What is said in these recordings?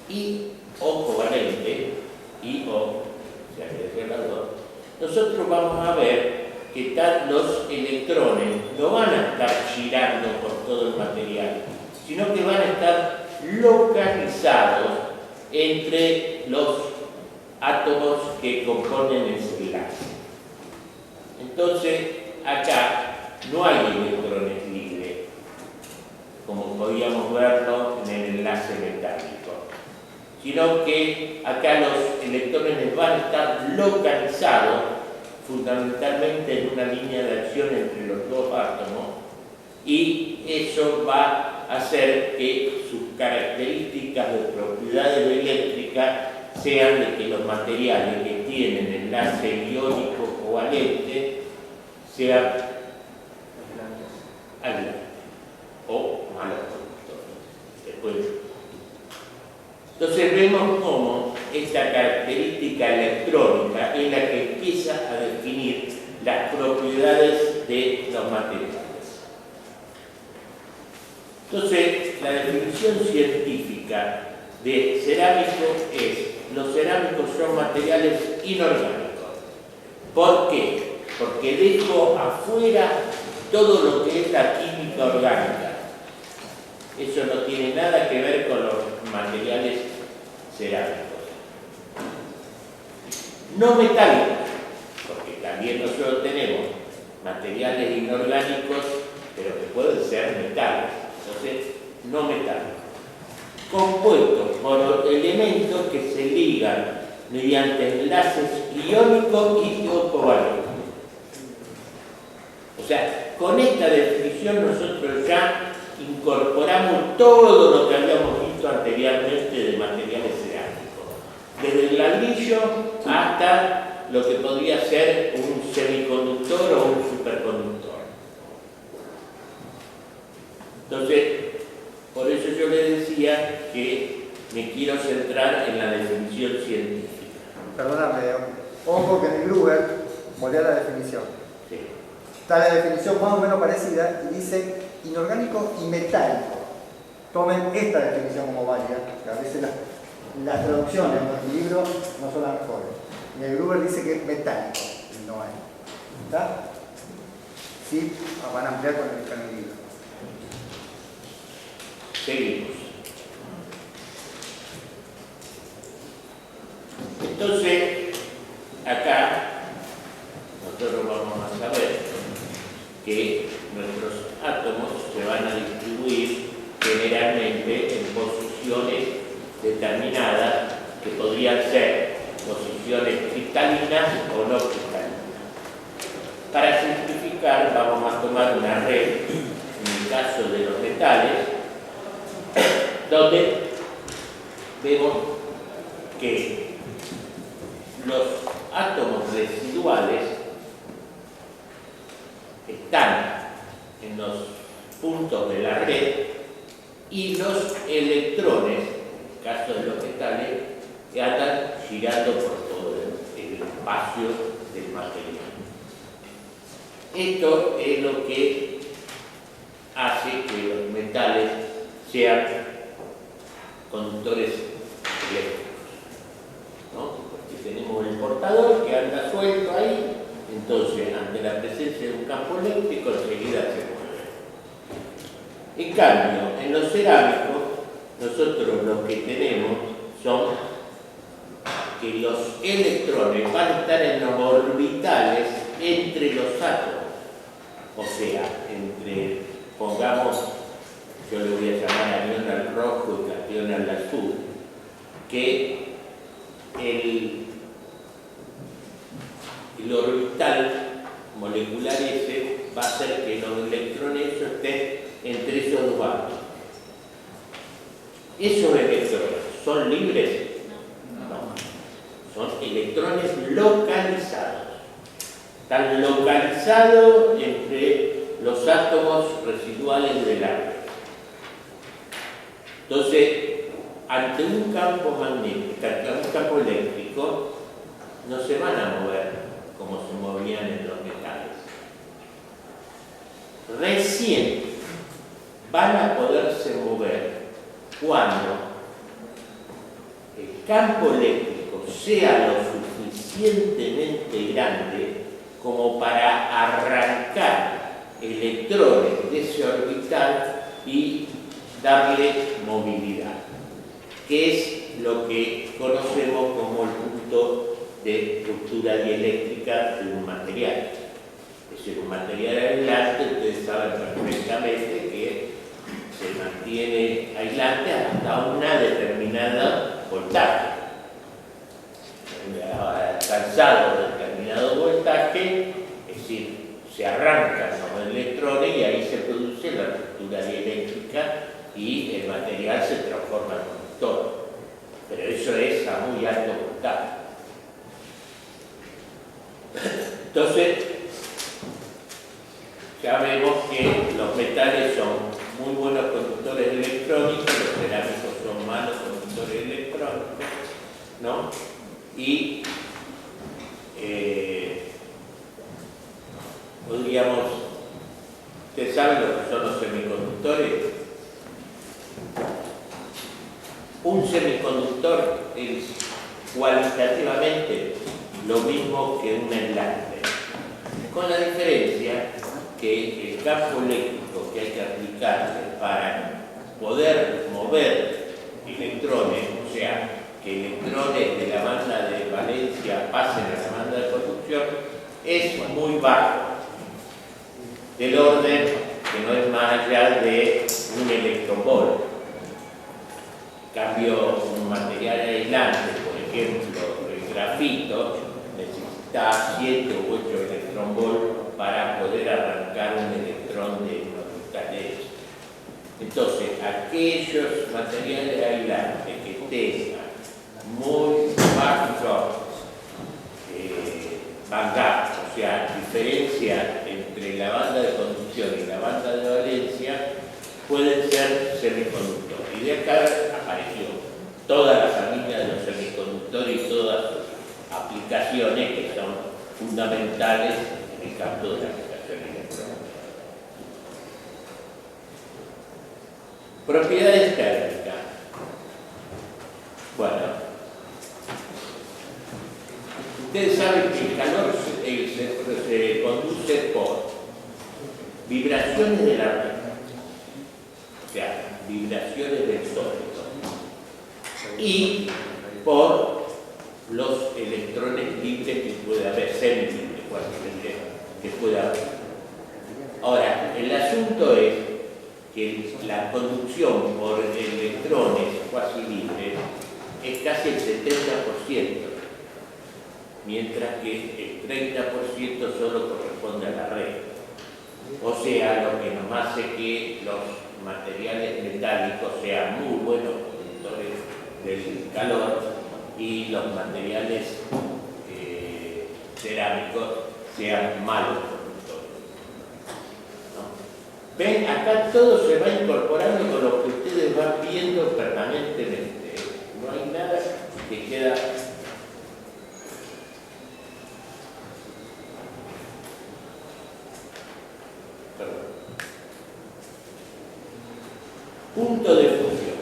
y o covalente, y o, se agrega las dos, nosotros vamos a ver que los electrones no van a estar girando por todo el material, sino que van a estar localizados entre los átomos que componen el enlace. Entonces, acá no hay electrones libres, como podíamos verlo en el enlace metálico, sino que acá los electrones van a estar localizados fundamentalmente en una línea de acción entre los dos átomos, y eso va a hacer que sus características de propiedades eléctricas sean de que los materiales que tienen enlace iónico covalente sean aislados o malos conductores. Entonces vemos cómo esta característica electrónica es la que empieza a definir las propiedades de los materiales. Entonces, la definición científica de cerámico es: los cerámicos son materiales inorgánicos. ¿Por qué? Porque dejo afuera todo lo que es la química orgánica. Eso no tiene nada que ver con los materiales cerámicos. No metálicos, porque también nosotros tenemos materiales inorgánicos, pero que pueden ser metales. Entonces, no metálicos. Compuestos por elementos que se ligan mediante enlaces iónicos y o covalentes. O sea, con esta definición nosotros ya incorporamos todo lo que habíamos visto anteriormente de materiales cerámicos, desde el ladrillo hasta lo que podría ser un semiconductor o un superconductor. Entonces, por eso yo le decía que me quiero centrar en la definición científica. Perdóname, ojo que en el Gruber volvió a la definición. Sí. Está la definición más o menos parecida y dice inorgánico y metálico. Tomen esta definición como válida, que a veces las traducciones en los libros no son las mejores. Y el Gruber dice que es metálico y no es. ¿Está? Sí, van a ampliar con el libro. Seguimos. Entonces, acá nosotros vamos a saber que nuestros átomos se van a distribuir generalmente en posiciones determinadas, que podrían ser posiciones cristalinas o no cristalinas. Para simplificar, vamos a tomar una red, en el caso de los metales, donde vemos que los átomos residuales están en los puntos de la red y los electrones, en el caso de los metales, andan girando por todo el espacio del material. Esto es lo que hace que los metales sean conductores eléctricos, ¿no? Porque tenemos el portador que anda suelto ahí, entonces ante la presencia de un campo eléctrico enseguida se mueve. En cambio, en los cerámicos, nosotros lo que tenemos son que los electrones van a estar en los orbitales entre los átomos, o sea, entre, pongamos, yo le voy a llamar anión al rojo y cation al azul, que el orbital molecular ese va a hacer que los electrones estén entre esos dos átomos. ¿Esos electrones son libres? No. Son electrones localizados. Están localizados entre los átomos residuales del átomo. Entonces, ante un campo magnético, ante un campo eléctrico, no se van a mover como se movían en los metales. Recién van a poderse mover cuando el campo eléctrico sea lo suficientemente grande como para arrancar electrones de ese orbital y darle movilidad, que es lo que conocemos como el punto de ruptura dieléctrica de un material. Es decir, un material aislante, ustedes saben perfectamente que se mantiene aislante hasta una determinada voltaje. Alcanzado determinado voltaje, es decir, se arrancan los electrones y ahí se produce la ruptura dieléctrica y el material se transforma en conductor. Pero eso es a muy alto voltaje. Entonces, ya vemos que los metales son muy buenos conductores electrónicos, los cerámicos son malos conductores electrónicos, ¿no? Y podríamos, ¿ustedes saben lo que son los semiconductores? Un semiconductor es cualitativamente lo mismo que un enlace, con la diferencia que el campo eléctrico que hay que aplicarle para poder mover electrones, o sea, que electrones de la banda de valencia pasen a la banda de conducción, es muy bajo, del orden que no es más allá de un electronvolt. En cambio, un material aislante, por ejemplo, el grafito, necesita 7 u 8 electronvolts para poder arrancar un electrón de orbital X. Entonces, aquellos materiales aislantes que tengan muy bajo band gap, o sea, diferencia entre la banda de conducción y la banda de valencia, pueden ser semiconductores. Y de acá apareció toda la familia de los semiconductores y todas sus aplicaciones que son fundamentales en el campo de la aplicación electrónica. Propiedades térmicas. Bueno, ustedes saben que el calor se conduce por vibraciones de la red, o sea, vibraciones del sólido, y por los electrones libres que puede haber, semilibres, cualquier que pueda haber. Ahora, el asunto es que la conducción por electrones cuasi libres es casi el 70%, mientras que el 30% solo corresponde a la red. O sea, lo que nos hace que los materiales metálicos sean muy buenos conductores del calor y los materiales cerámicos sean malos conductores, ¿no? Ven, acá todo se va incorporando con lo que ustedes van viendo permanentemente. No hay nada que queda. Punto de fusión.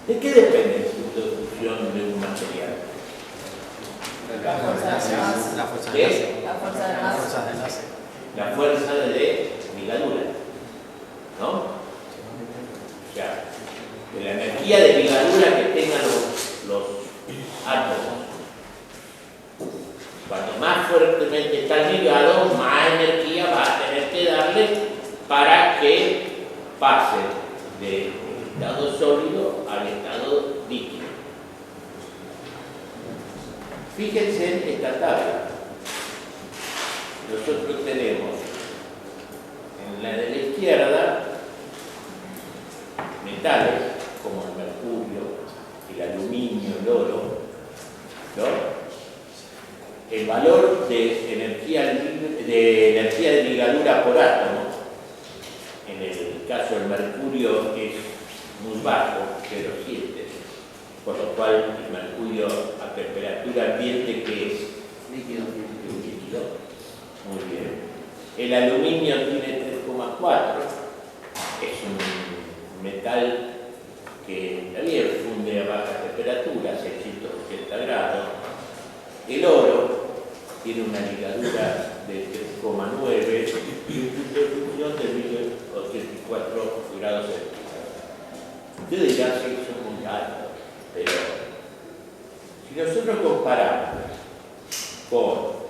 ¿De qué depende el punto de fusión de un material? La fuerza de enlace. La fuerza de ligadura, ¿no? O sea, de la energía de ligadura que tengan los átomos. Cuanto más fuertemente están ligados, más energía va a tener que darle para que pase del estado sólido al estado líquido. Fíjense en esta tabla. Nosotros tenemos en la de la izquierda metales como el mercurio, el aluminio, el oro, ¿no? El valor de energía de ligadura por átomo, en el caso del mercurio es muy bajo, 0,7, por lo cual el mercurio a temperatura ambiente, que es líquido. Muy bien. El aluminio tiene 3,4, es un metal que también funde a baja temperatura, 680 grados. El oro tiene una ligadura de 3,9 y un punto de fusión de 1084 grados centígrados. Usted dirá que eso es muy alto, pero si nosotros comparamos con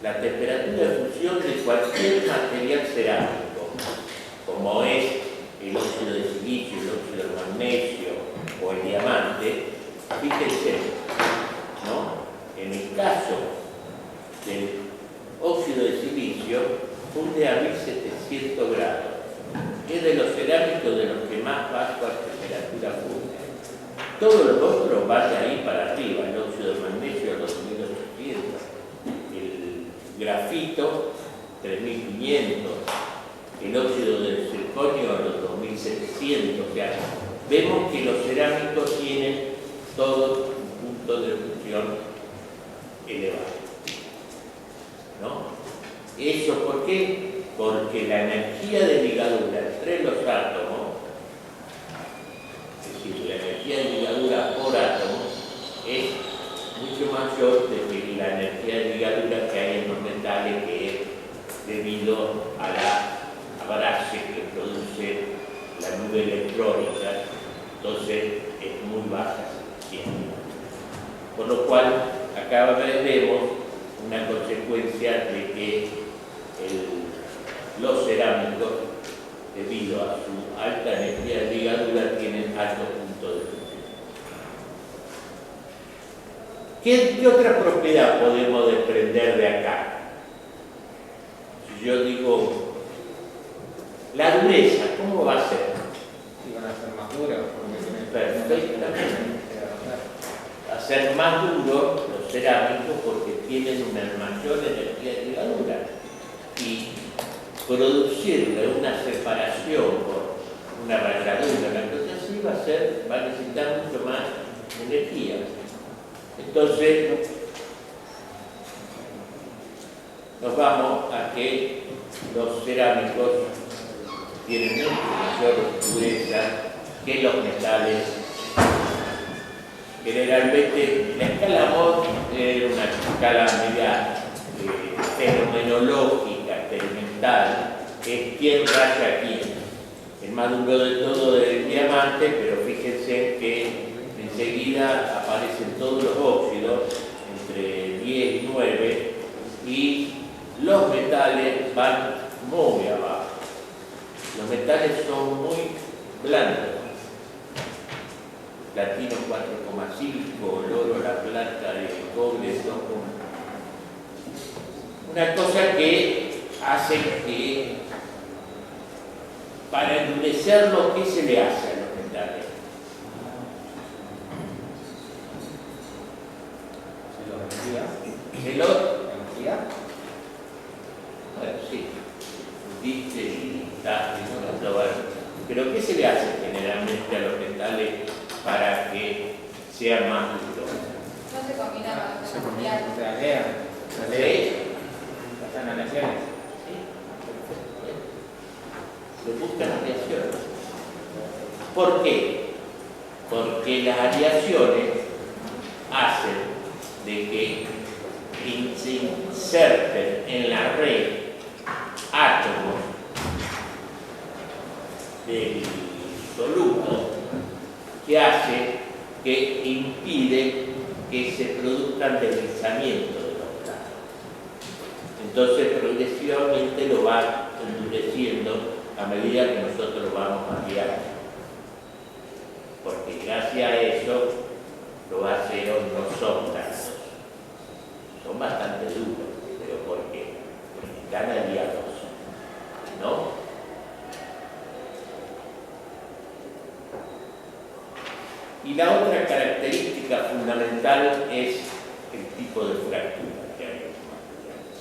la temperatura de fusión de cualquier material cerámico, como es el óxido de silicio, el óxido de magnesio o el diamante, fíjense, ¿no? En el caso del óxido de silicio, funde a 1700 grados. Es de los cerámicos de los que más bajo a temperatura funde. Todos los otros van de ahí para arriba, el óxido de magnesio a los 2800, el grafito 3500, el óxido de circonio a los 2700. O sea, vemos que los cerámicos tienen todo un punto de fusión elevado, ¿no? ¿Eso por qué? Porque la energía de ligadura entre los átomos, es decir, la energía de ligadura por átomo, es mucho mayor de que la energía de ligadura que hay en los metales, que es debido a la abrace que produce la nube electrónica. Entonces es muy baja siempre. Por lo cual, acá vemos una consecuencia de que los cerámicos, debido a su alta energía de ligadura, tienen alto punto de fusión. ¿Qué otra propiedad podemos desprender de acá? Si yo digo, la dureza, ¿cómo va a ser? Y van a ser más duros porque tienen Perfectamente. Va a ser más duro los cerámicos porque tienen una mayor energía de ligadura. Y producirle una separación por una rayadura, una cosa así, va a necesitar mucho más energía. Entonces, nos vamos a que los cerámicos tienen mucho mayor dureza que los metales. Generalmente, la escala Mohs es una escala media fenomenológica, experimental, es quién raya a quién. El más duro de todo es el diamante, pero fíjense que enseguida aparecen todos los óxidos, entre 10 y 9, y los metales van muy abajo. Los metales son muy blandos. Platino 4,5, el oro, la plata y el cobre son una cosa que hace que, para endurecerlo, ¿qué se le hace a los metales? ¿El oro? Bueno, sí. Dice y taste, ¿no? Pero ¿qué se le hace generalmente a los metales para que sea más duro? No se combina Se con combina, el se alean. ¿Sí? Pasan aleaciones. Se buscan aleaciones. ¿Por qué? Porque las aleaciones hacen de que se inserten en la red átomos del soluto que hace que impide que se produzcan deslizamientos de los planos. Entonces progresivamente lo va endureciendo a medida que nosotros lo vamos ampliando. Porque gracias a eso los aceros no son blandos. Son bastante duros, pero ¿por qué? Porque están aliados, ¿no? Y la otra característica fundamental es el tipo de fractura que hay en los materiales.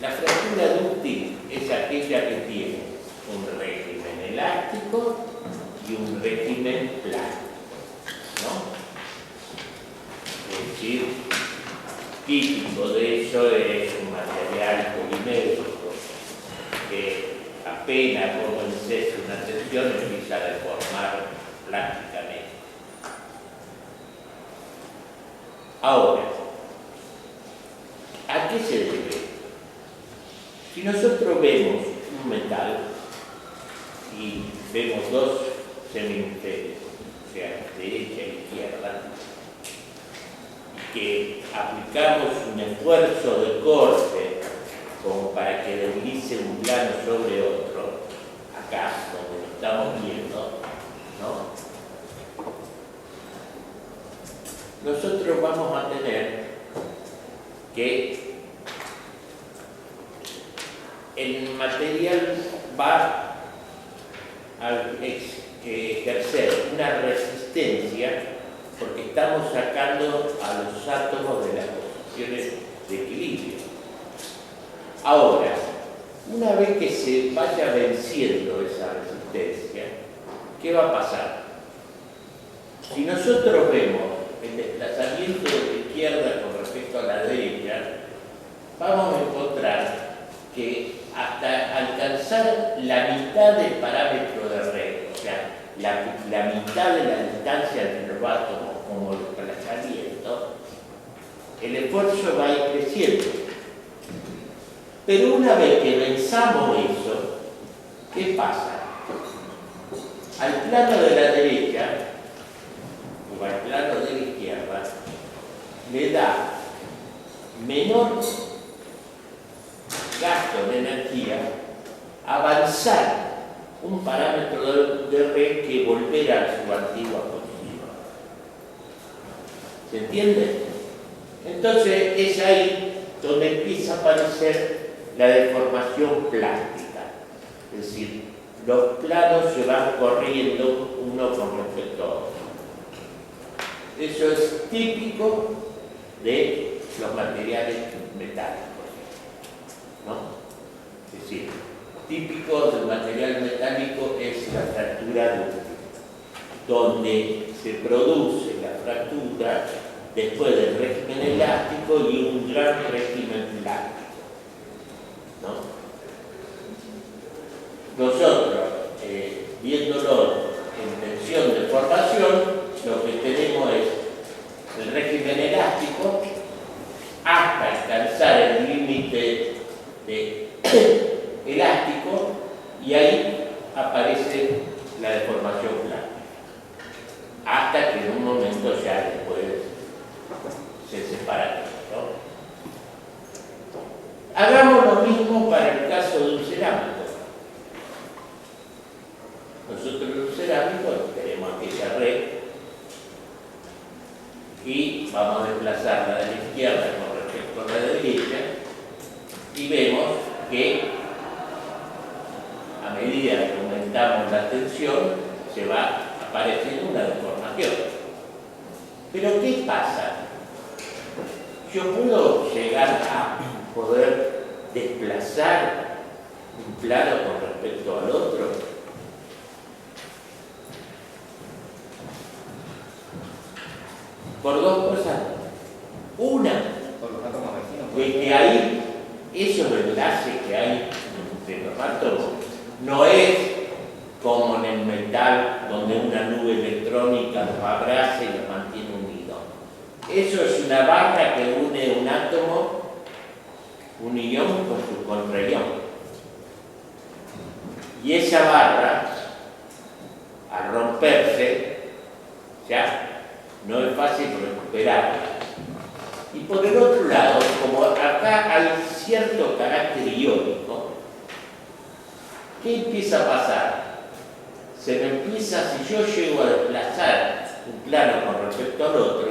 La fractura dúctil es aquella que tiene un régimen elástico y un régimen plano, ¿no? Es decir, típico de eso es un material polimérico que apenas como cese una tensión empieza a deformar plásticamente. Ahora, ¿a qué se debe? Si nosotros vemos un metal y vemos dos semihemisferios, o sea, derecha e izquierda, y que aplicamos un esfuerzo de corte como para que deslice un plano sobre otro, acá donde lo estamos viendo, ¿no? Nosotros vamos a tener que el material va a ejercer una resistencia porque estamos sacando a los átomos de las posiciones de equilibrio. Ahora, una vez que se vaya venciendo esa resistencia, ¿qué va a pasar? Si nosotros vemos el desplazamiento de la izquierda con respecto a la derecha, vamos a encontrar que hasta alcanzar la mitad del parámetro de red, o sea, la mitad de la distancia entre los átomos como el desplazamiento, el esfuerzo va a ir creciendo. Pero una vez que venzamos eso, ¿qué pasa? Al plano de la derecha o al plano de la izquierda le da menor gasto de energía avanzar un parámetro de red que volver a su antigua posición. ¿Se entiende? Entonces es ahí donde empieza a aparecer la deformación plástica. Es decir, los planos se van corriendo uno con respecto a otro. Eso es típico de los materiales metálicos, ¿no? Es decir, típico del material metálico es la fractura dúctil, donde se produce la fractura después del régimen elástico y un gran régimen plástico, ¿no? Nosotros, viéndolo en tensión de formación, lo que tenemos es el régimen elástico hasta alcanzar el límite elástico y ahí aparece la deformación plástica. Hasta que en un momento ya después se separa todo, ¿no? Hagamos lo mismo para el caso de un cerámico. Nosotros en un cerámico tenemos aquella red y vamos a desplazarla de la izquierda con respecto a la derecha y vemos que a medida que aumentamos la tensión se va apareciendo una deformación. Pero ¿qué pasa? Yo puedo llegar a poder desplazar un plano con respecto al otro. Por dos cosas. Una, Por los átomos vecinos. de que ahí, esos enlaces que hay entre los átomos, no es como en el metal, donde una nube electrónica los abraza y los mantiene unidos. Eso es una barra que une un átomo, un ion con su contraión. Y esa barra, al romperse, ya no es fácil recuperarla. Y por el otro lado, como acá hay cierto carácter iónico, ¿qué empieza a pasar? Se me empieza, si yo llego a desplazar un plano con respecto al otro,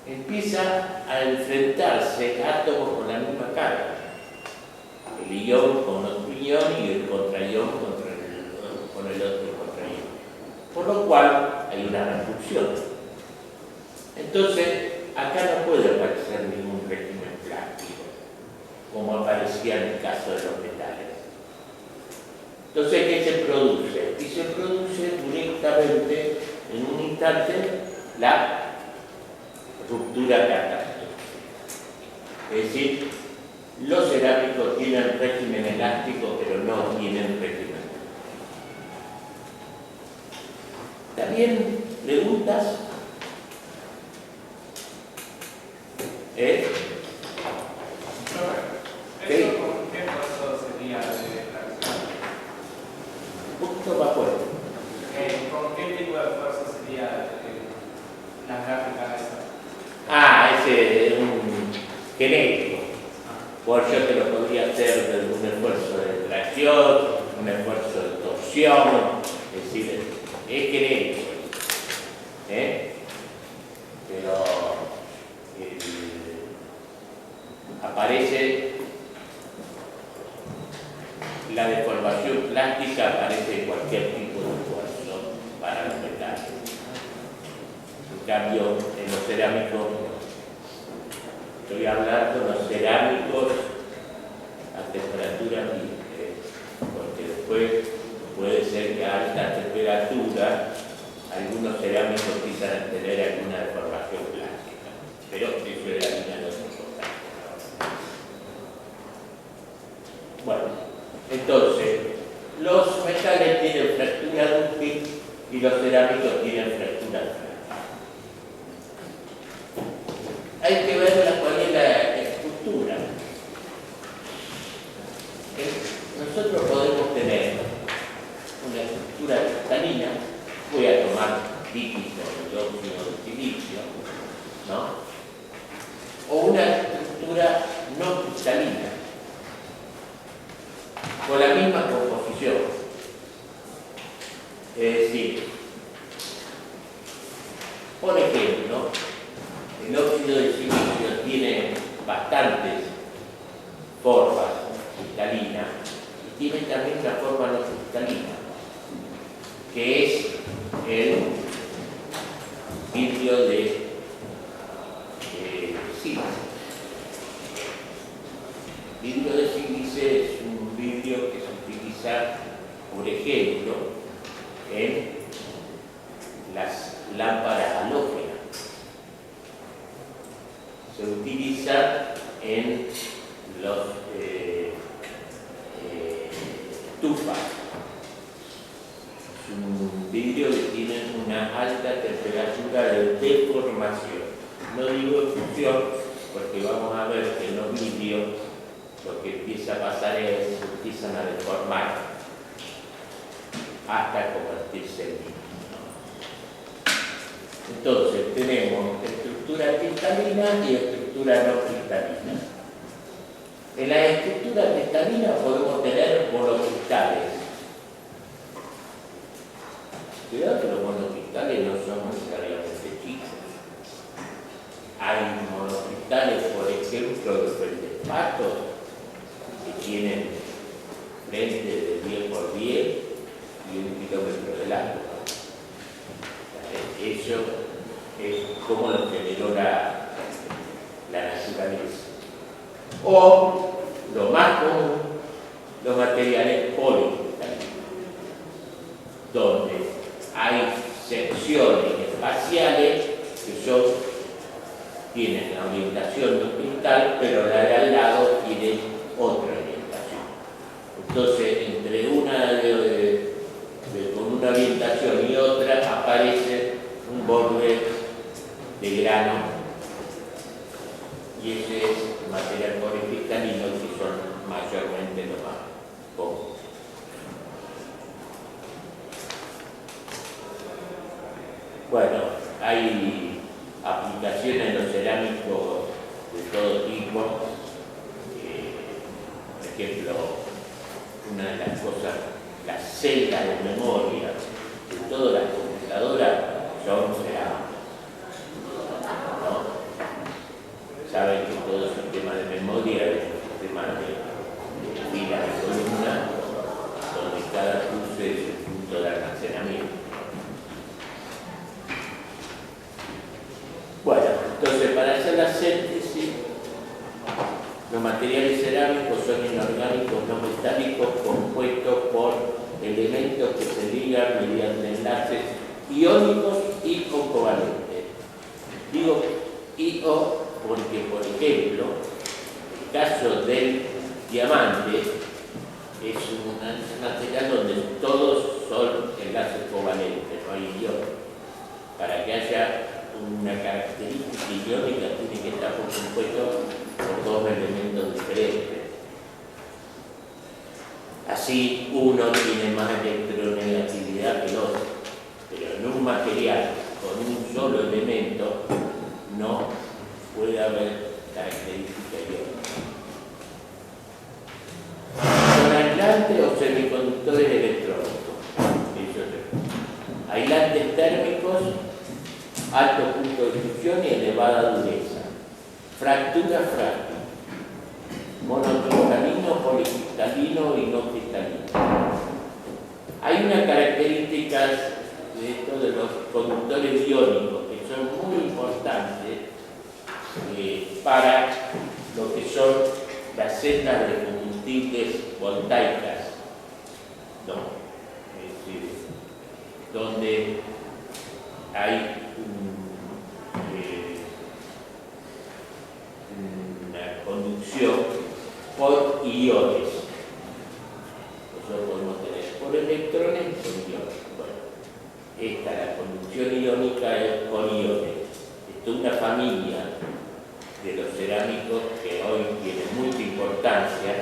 empieza a enfrentarse átomos con la misma carga. El ion con otro ion y el contraión con el otro contraión. Por lo cual hay una repulsión. Entonces, acá no puede aparecer ningún régimen plástico, como aparecía en el caso de los metales. Entonces, ¿qué se produce? Y se produce directamente, en un instante, la ruptura catáctica. Es decir, los cerámicos tienen régimen elástico, pero no tienen régimen plástico. ¿Alguien preguntas? ¿Eso con qué paso sería de fracción? Un poquito más fuerte. ¿Con qué tipo de fuerza sería la gráfica esa? Ese es un genético. Por yo te lo podría hacer de un esfuerzo de tracción, un esfuerzo de torsión, es decir, es genético. Pero aparece la deformación plástica, aparece cualquier tipo de esfuerzo para los metales. En cambio, en los cerámicos no. Estoy hablando de los cerámicos a temperatura ambiente, porque después puede ser que a alta temperatura algunos cerámicos quieran tener alguna deformación plástica, pero eso es la línea de otro cosa. Bueno, entonces, los metales tienen fractura dúctil y los cerámicos tienen fractura frágil. Hay que ver cuál es la estructura. Nosotros podemos tener una estructura cristalina, voy a tomar líquido de óxido de silicio, ¿no? O una estructura no cristalina, con la misma composición. Es decir, por ejemplo, el óxido de silicio tiene bastantes formas cristalinas y tiene también una forma no cristalina, que es el vidrio de sílice. El vidrio de sílice es un vidrio que se utiliza, por ejemplo, en las lámparas halógenas. Se utiliza en los estufas. Es un vidrio que tiene una alta temperatura de deformación. No digo de fusión, porque vamos a ver que en los vidrios lo que empieza a pasar es que se empiezan a deformar hasta convertirse en vidrio. Entonces tenemos estructura cristalina y estructura no cristalina. En la estructura cristalina podemos tener monocristales. Cuidado que los monocristales no son necesariamente chicos. Hay monocristales, por ejemplo, de feldespatos que tienen frente de 10 por 10 y 1 kilómetro de largo. Eso es como lo generó la naturaleza. O, lo más común, los materiales policristalinos, donde hay secciones espaciales que tienen la orientación de un cristal, pero la de al lado tiene otra orientación. Entonces, entre con una orientación y otra aparece un borde de grano, y ese es el material policristalino, que son mayormente lo más común. Bueno, hay aplicaciones en los cerámicos de todo tipo. Por ejemplo, una de las cosas, las celdas de memoria de todas las computadoras son cerámicas, ¿no? Saben que todo es un tema de memoria, es un sistema de filas de columna, donde cada cruce es un punto de almacenamiento. Bueno, entonces para hacer la síntesis, los materiales cerámicos son inorgánicos no metálicos compuestos por elementos que se ligan mediante enlaces iónicos y o covalentes. Digo IO porque, por ejemplo, el caso del diamante es un material donde todos son enlaces covalentes, no hay iones. una característica iónica tiene que estar compuesto por dos elementos diferentes. Así uno tiene más electronegatividad que el otro, pero en un material con un solo elemento no puede haber característica iónica. Son aislantes o semiconductores electrónicos. Aislantes térmicos, alto punto de fusión y elevada dureza. Fractura frágil. Monocristalino, policristalino y no cristalino. Hay unas características de esto de los conductores iónicos que son muy importantes para lo que son las celdas de combustibles voltaicas, ¿no? Es decir, donde hay una conducción por iones. Nosotros podemos tener por electrones y por iones. Bueno, la conducción iónica es con iones. Esto es una familia de los cerámicos que hoy tiene mucha importancia,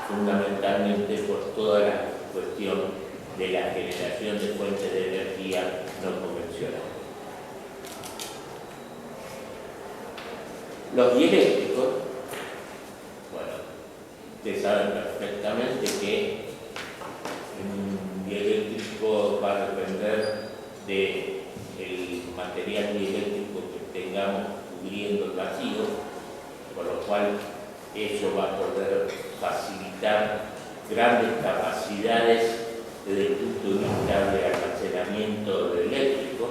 fundamentalmente por toda la cuestión de la generación de fuentes de energía no convencionales. Los dieléctricos, bueno, ustedes saben perfectamente que un dieléctrico va a depender del material dieléctrico que tengamos cubriendo el vacío, por lo cual eso va a poder facilitar grandes capacidades desde el punto de vista de almacenamiento eléctrico.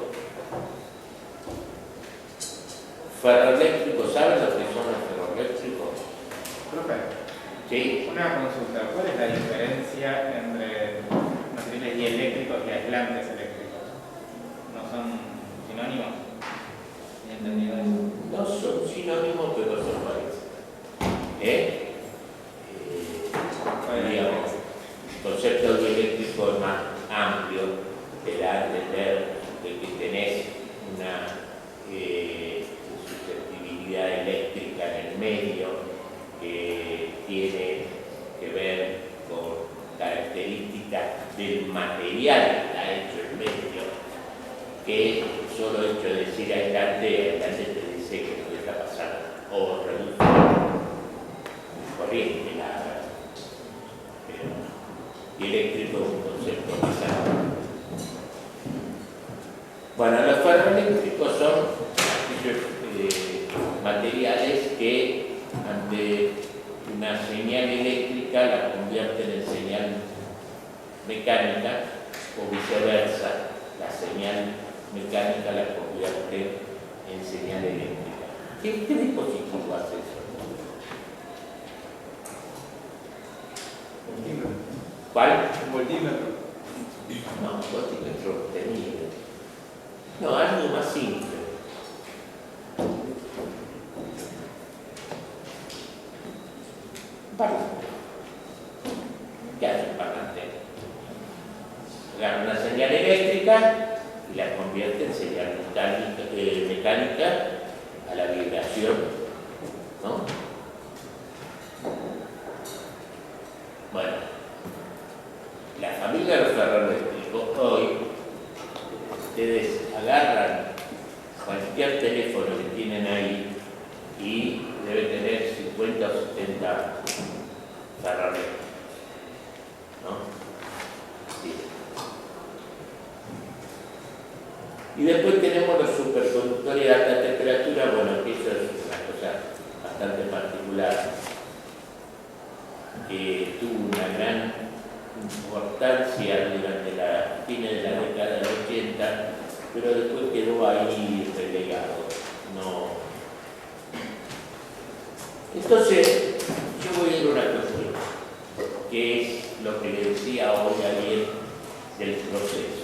Ferroeléctricos, ¿saben lo que son los ferroeléctricos? Profe, Sí. una consulta. ¿Cuál es la diferencia entre materiales dieléctricos y aislantes eléctricos? ¿No son sinónimos? ¿He entendido eso? No son sinónimos, pero son parecidos. Digamos, el concepto dieléctrico es más amplio, te da a entender de que tenés una susceptibilidad eléctrica en el medio, que tiene que ver con características del material que está hecho el medio, que solo hecho de decir aislante te dice que no deja pasar o reduce corriente, pero eléctrico es un concepto más amplio. Bueno, los ferroeléctricos son materiales que ante una señal eléctrica la convierten en señal mecánica o viceversa, la señal mecánica la convierte en señal eléctrica. ¿Qué dispositivo hace eso? Voltímetro. ¿Cuál? Voltímetro. No, voltímetro tenía. No, algo más simple. Parlante. ¿Qué hace un parlante? Agarra una señal eléctrica y la convierte en señal mecánica a la vibración, ¿no? Bueno, la familia de los ferroeléctricos hoy, ustedes agarran cualquier teléfono que tienen ahí y debe tener 50 o 70 ferroeléctricos, ¿no? Sí. Y después tenemos los superconductores de alta temperatura, bueno, que eso es una cosa bastante particular, que tuvo una gran importancia durante la fines de la década del 80, pero después quedó ahí relegado. No. Entonces, yo voy a ir a una cuestión, que es lo que le decía hoy ayer del proceso.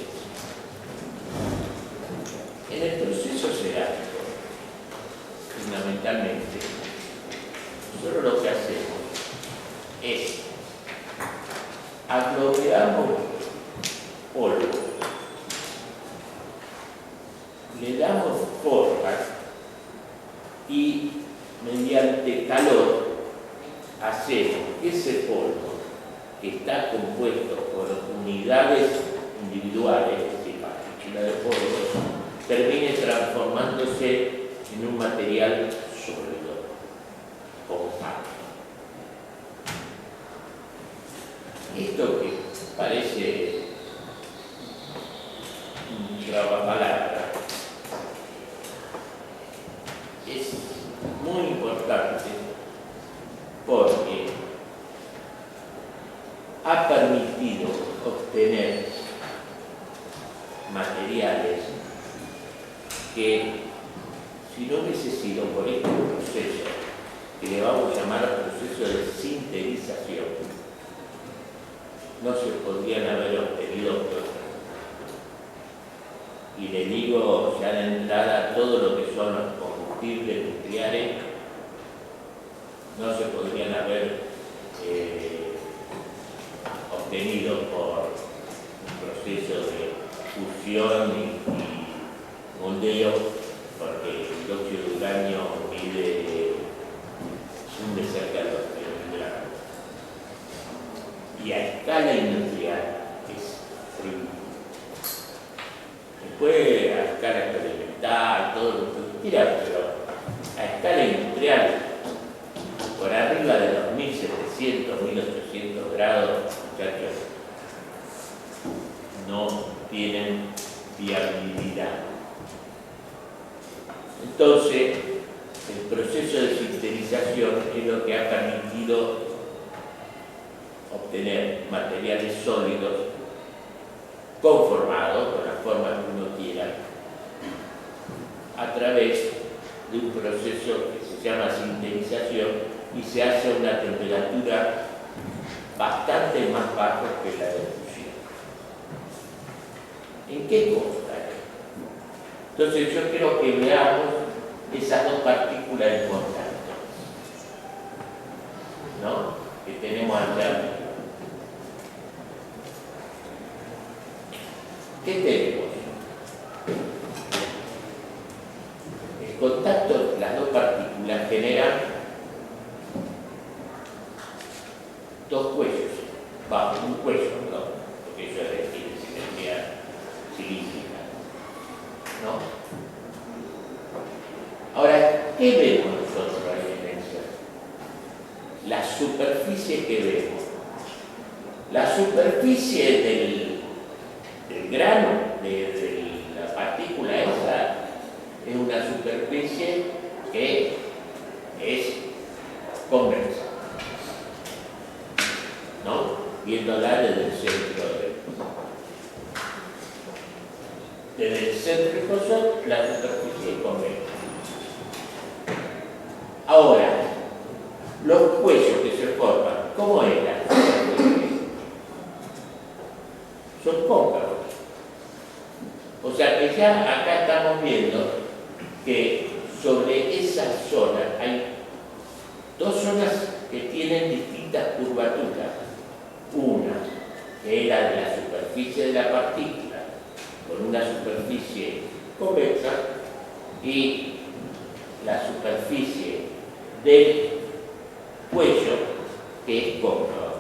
En el proceso cerámico, fundamentalmente, nosotros lo que hacemos es aglomeramos polvo, le damos forma unidades individuales, es decir, partículas de polvo, termine transformándose en un material sólido, compacto. Esto que parece un trabapalabra es muy importante porque ha permitido obtener materiales que, si no hubiese sido por este proceso, que le vamos a llamar proceso de sintetización, no se podrían haber obtenido cosas. Y le digo ya de entrada, todo lo que son los combustibles nucleares no se podrían haber obtenido por un proceso de fusión y moldeo, porque el dióxido de uranio hunde cerca de los 3.000 grados. Y a escala industrial es ridículo. Después a escala experimental, todo lo que quiera, pero a escala industrial, por arriba de los 1.700, 1.800 grados, muchachos, no tienen viabilidad. Entonces, el proceso de sintetización es lo que ha permitido obtener materiales sólidos conformados con la forma que uno quiera a través de un proceso que se llama sintetización y se hace a una temperatura bastante más baja que la de fusión. ¿En qué consta esto? Entonces yo creo que veamos esas dos partículas importantes, ¿no?, que tenemos allá. ¿Qué tenemos? El contacto de las dos partículas genera dos cuellos, un cuello, ¿no?, porque eso es decir, simetría cilíndrica, ¿no? Ahora, ¿qué vemos nosotros ahí en eso? La superficie que vemos. La superficie del grano, de la partícula esa, es una superficie que es convexa, ¿no?, viéndola desde el centro desde el céntrico, la superficie es convexa. Ahora, los cuellos que se forman, ¿cómo eran? Son cóncavos. O sea que ya acá estamos viendo que sobre esa zona hay dos zonas que tienen distintas curvaturas. Una que era de la superficie de la partícula, con una superficie convexa, y la superficie del cuello, que es cóncava.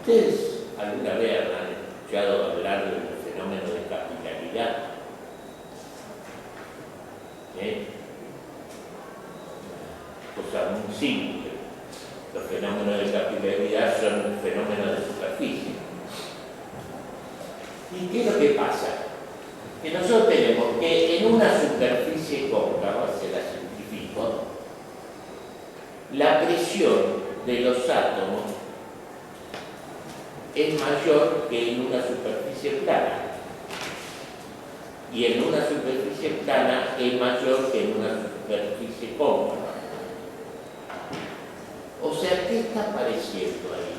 ¿Ustedes alguna vez han escuchado hablar del fenómeno de capilaridad? Cosa muy simple. Los fenómenos de capilaridad son fenómenos de superficie. ¿Y qué es lo que pasa? Que nosotros tenemos que en una superficie cóncava, se la simplifico, la presión de los átomos es mayor que en una superficie plana. Y en una superficie plana es mayor que en una superficie cóncava. O sea, ¿qué está apareciendo ahí?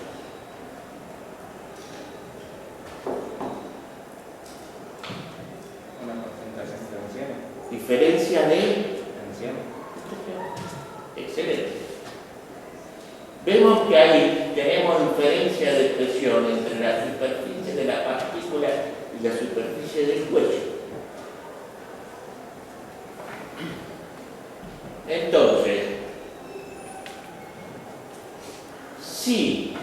Una concentración de tensiones. Diferencia de Tensión. excelente. Vemos que ahí tenemos diferencia de presión entre la superficie de la partícula y la superficie del cuello. Entonces, si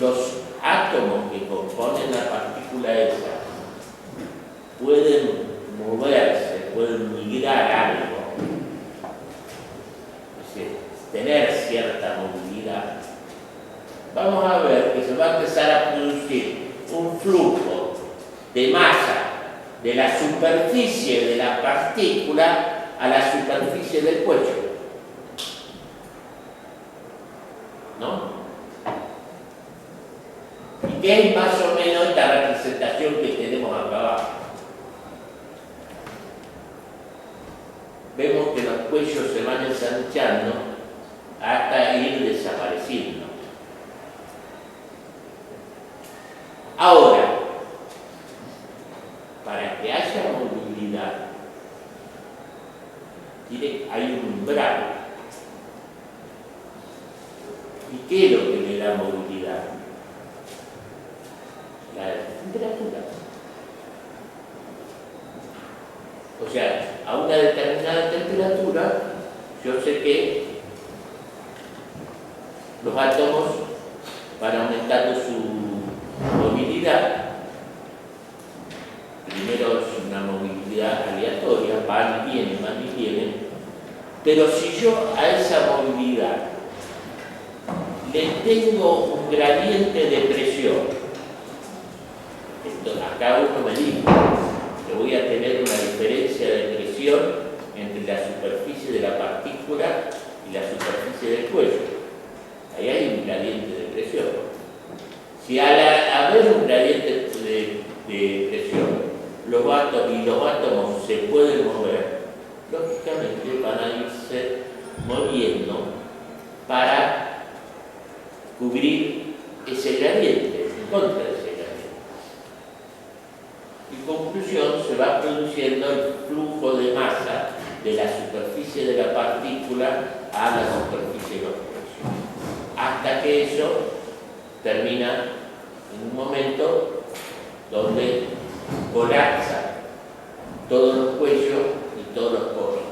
los átomos que componen la partícula esa pueden moverse, pueden migrar algo, es decir, tener cierta movilidad, vamos a ver que se va a empezar a producir un flujo de masa de la superficie de la partícula a la superficie del cuello. ¿No? ¿Y qué es más o menos esta representación que tenemos acá abajo? Vemos que los cuellos se van ensanchando hasta ir desapareciendo. Ahora, para que haya movilidad, hay un umbral. ¿Y qué es lo que le da movilidad? La temperatura. O sea, a una determinada temperatura, yo sé que los átomos van aumentando su movilidad. Primero es una movilidad aleatoria, van y vienen, pero si yo a esa movilidad le tengo un gradiente de presión, acá uno me dice que voy a tener una diferencia de presión entre la superficie de la partícula y la superficie del cuello. Ahí hay un gradiente de presión. Si al haber un gradiente de presión, los átomos se pueden mover, lógicamente van a irse moviendo para cubrir ese gradiente, en contra de ese gradiente. En conclusión, se va produciendo el flujo de masa de la superficie de la partícula a la superficie de los cuellos, hasta que eso termina en un momento donde colapsa todos los cuellos y todos los poros.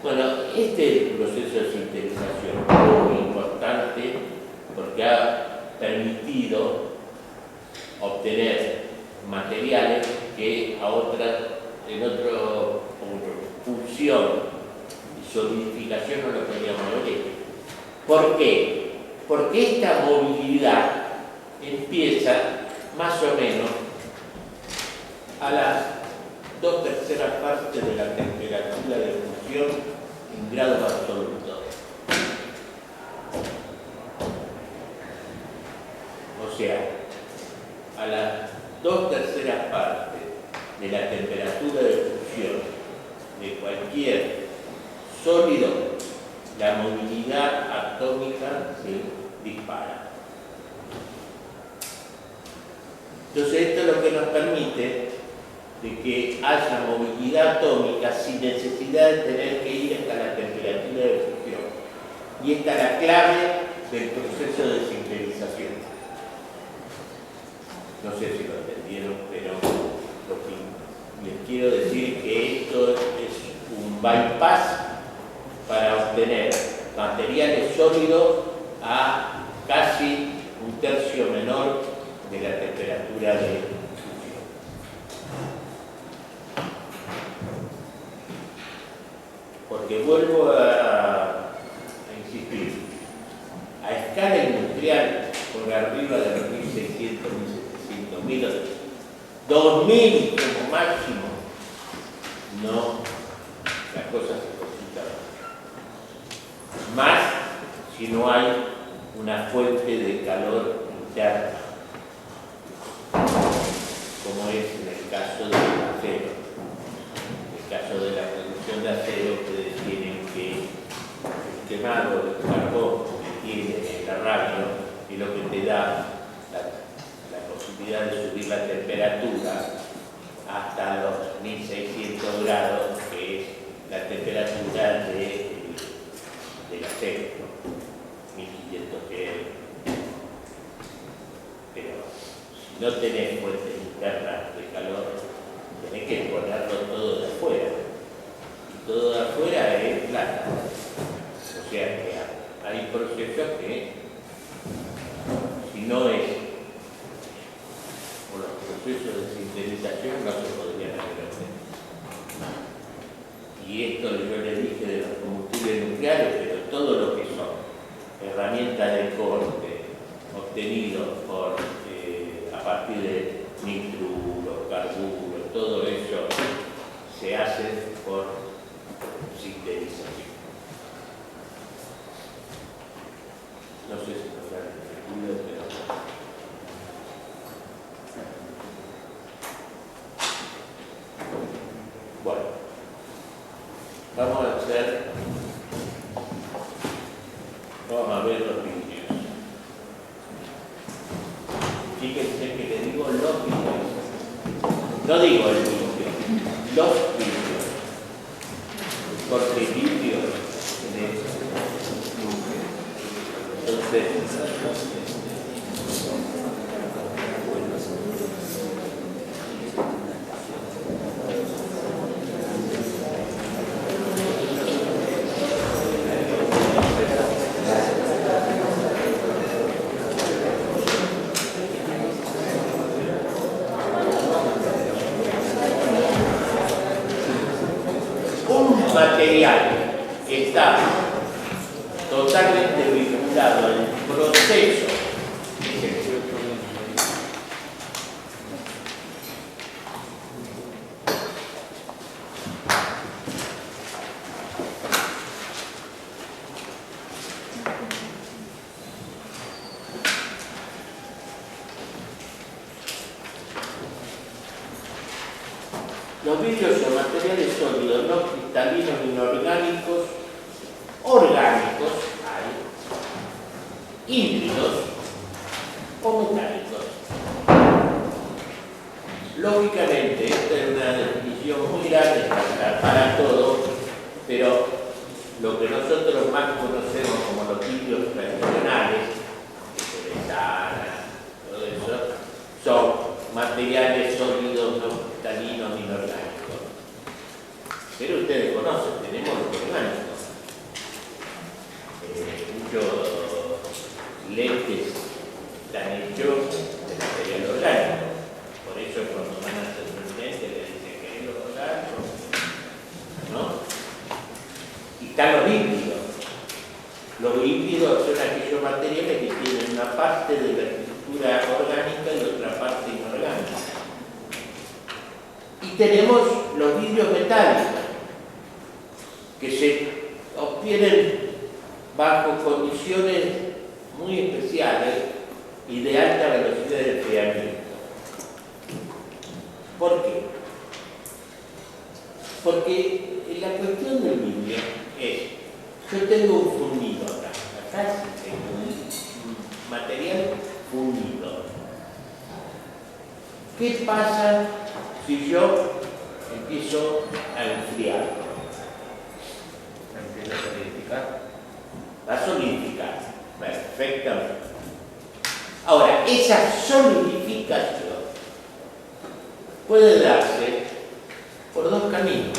Bueno, este proceso de sintetización es muy importante porque ha permitido obtener materiales que en otra fusión y solidificación no lo podíamos ver. ¿Por qué? Porque esta movilidad empieza más o menos a las 2/3 partes de la temperatura de fusión en grados absolutos. O sea, a las 2/3 partes de la temperatura de fusión de cualquier sólido, la movilidad atómica se dispara. Entonces esto es lo que nos permite de que haya movilidad atómica sin necesidad de tener que ir hasta la temperatura de fusión. Y esta es la clave del proceso de sintetización. No sé si lo entendieron, pero lo que les quiero decir es que esto es un bypass para obtener materiales sólidos a casi 1/3 menor de la temperatura de fusión. Porque vuelvo a insistir, a escala industrial, por arriba de los 1600, 1700, 1000, 2000 como máximo, no, las cosas se complican. Más si no hay una fuente de calor interna, como es en el caso del acero. En el caso de la producción de acero, ustedes tienen que el quemado del carbón que tiene la radio y lo que te da la posibilidad de subir la temperatura hasta los 1600 grados, que es la temperatura del acero, 1500 Kelvin. Pero si no tenés fuentes internas de calor, tenés que ponerlo todo de afuera. Y todo de afuera es plata. O sea que hay procesos que obtenidos por, a partir de nitrouro, carburo, todo eso se hace por sintetización. No sé si nos dan el pero... Bueno, vamos a ver los vídeos. Fíjense que le digo los vídeos. No digo el vídeo, los vídeos. Porque el vídeo entonces material que está totalmente vinculado al proceso los vidrios son materiales sólidos, no cristalinos, inorgánicos, orgánicos, hay, híbridos o metálicos. Lógicamente, esta es una definición muy grande para todo, pero lo que nosotros más conocemos como los vidrios tradicionales, poliuretano, todo eso, son materiales sólidos, no cristalinos, inorgánicos. Pero ustedes conocen, tenemos los orgánicos. Muchos lentes están hechos de material orgánico. Por eso cuando van a hacer un lente le dicen que es lo orgánico, ¿no? Y están los híbridos. Los híbridos son aquellos materiales que tienen una parte de la estructura orgánica y otra parte inorgánica. Y tenemos los vidrios metálicos, que se obtienen bajo condiciones muy especiales y de alta velocidad de enfriamiento. ¿Por qué? Porque la cuestión del vidrio es, yo tengo un fundido acá tengo un material fundido. ¿Qué pasa si yo empiezo a enfriarlo? Empieza a solidificar. Va a solidificar perfectamente. Ahora, esa solidificación puede darse por dos caminos.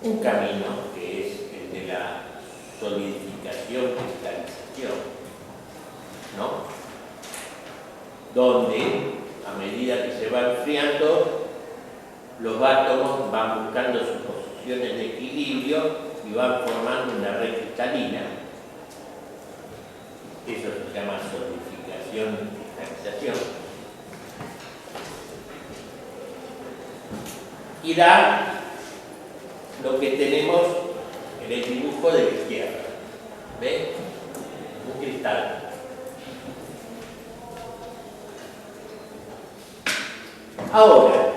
Un camino que es el de la solidificación, cristalización, ¿no? Donde, a medida que se va enfriando, los átomos van buscando sus posiciones de equilibrio y van formando una red cristalina. Eso se llama solidificación y cristalización. Y da lo que tenemos en el dibujo de la izquierda. ¿Ven? Un cristal. Ahora,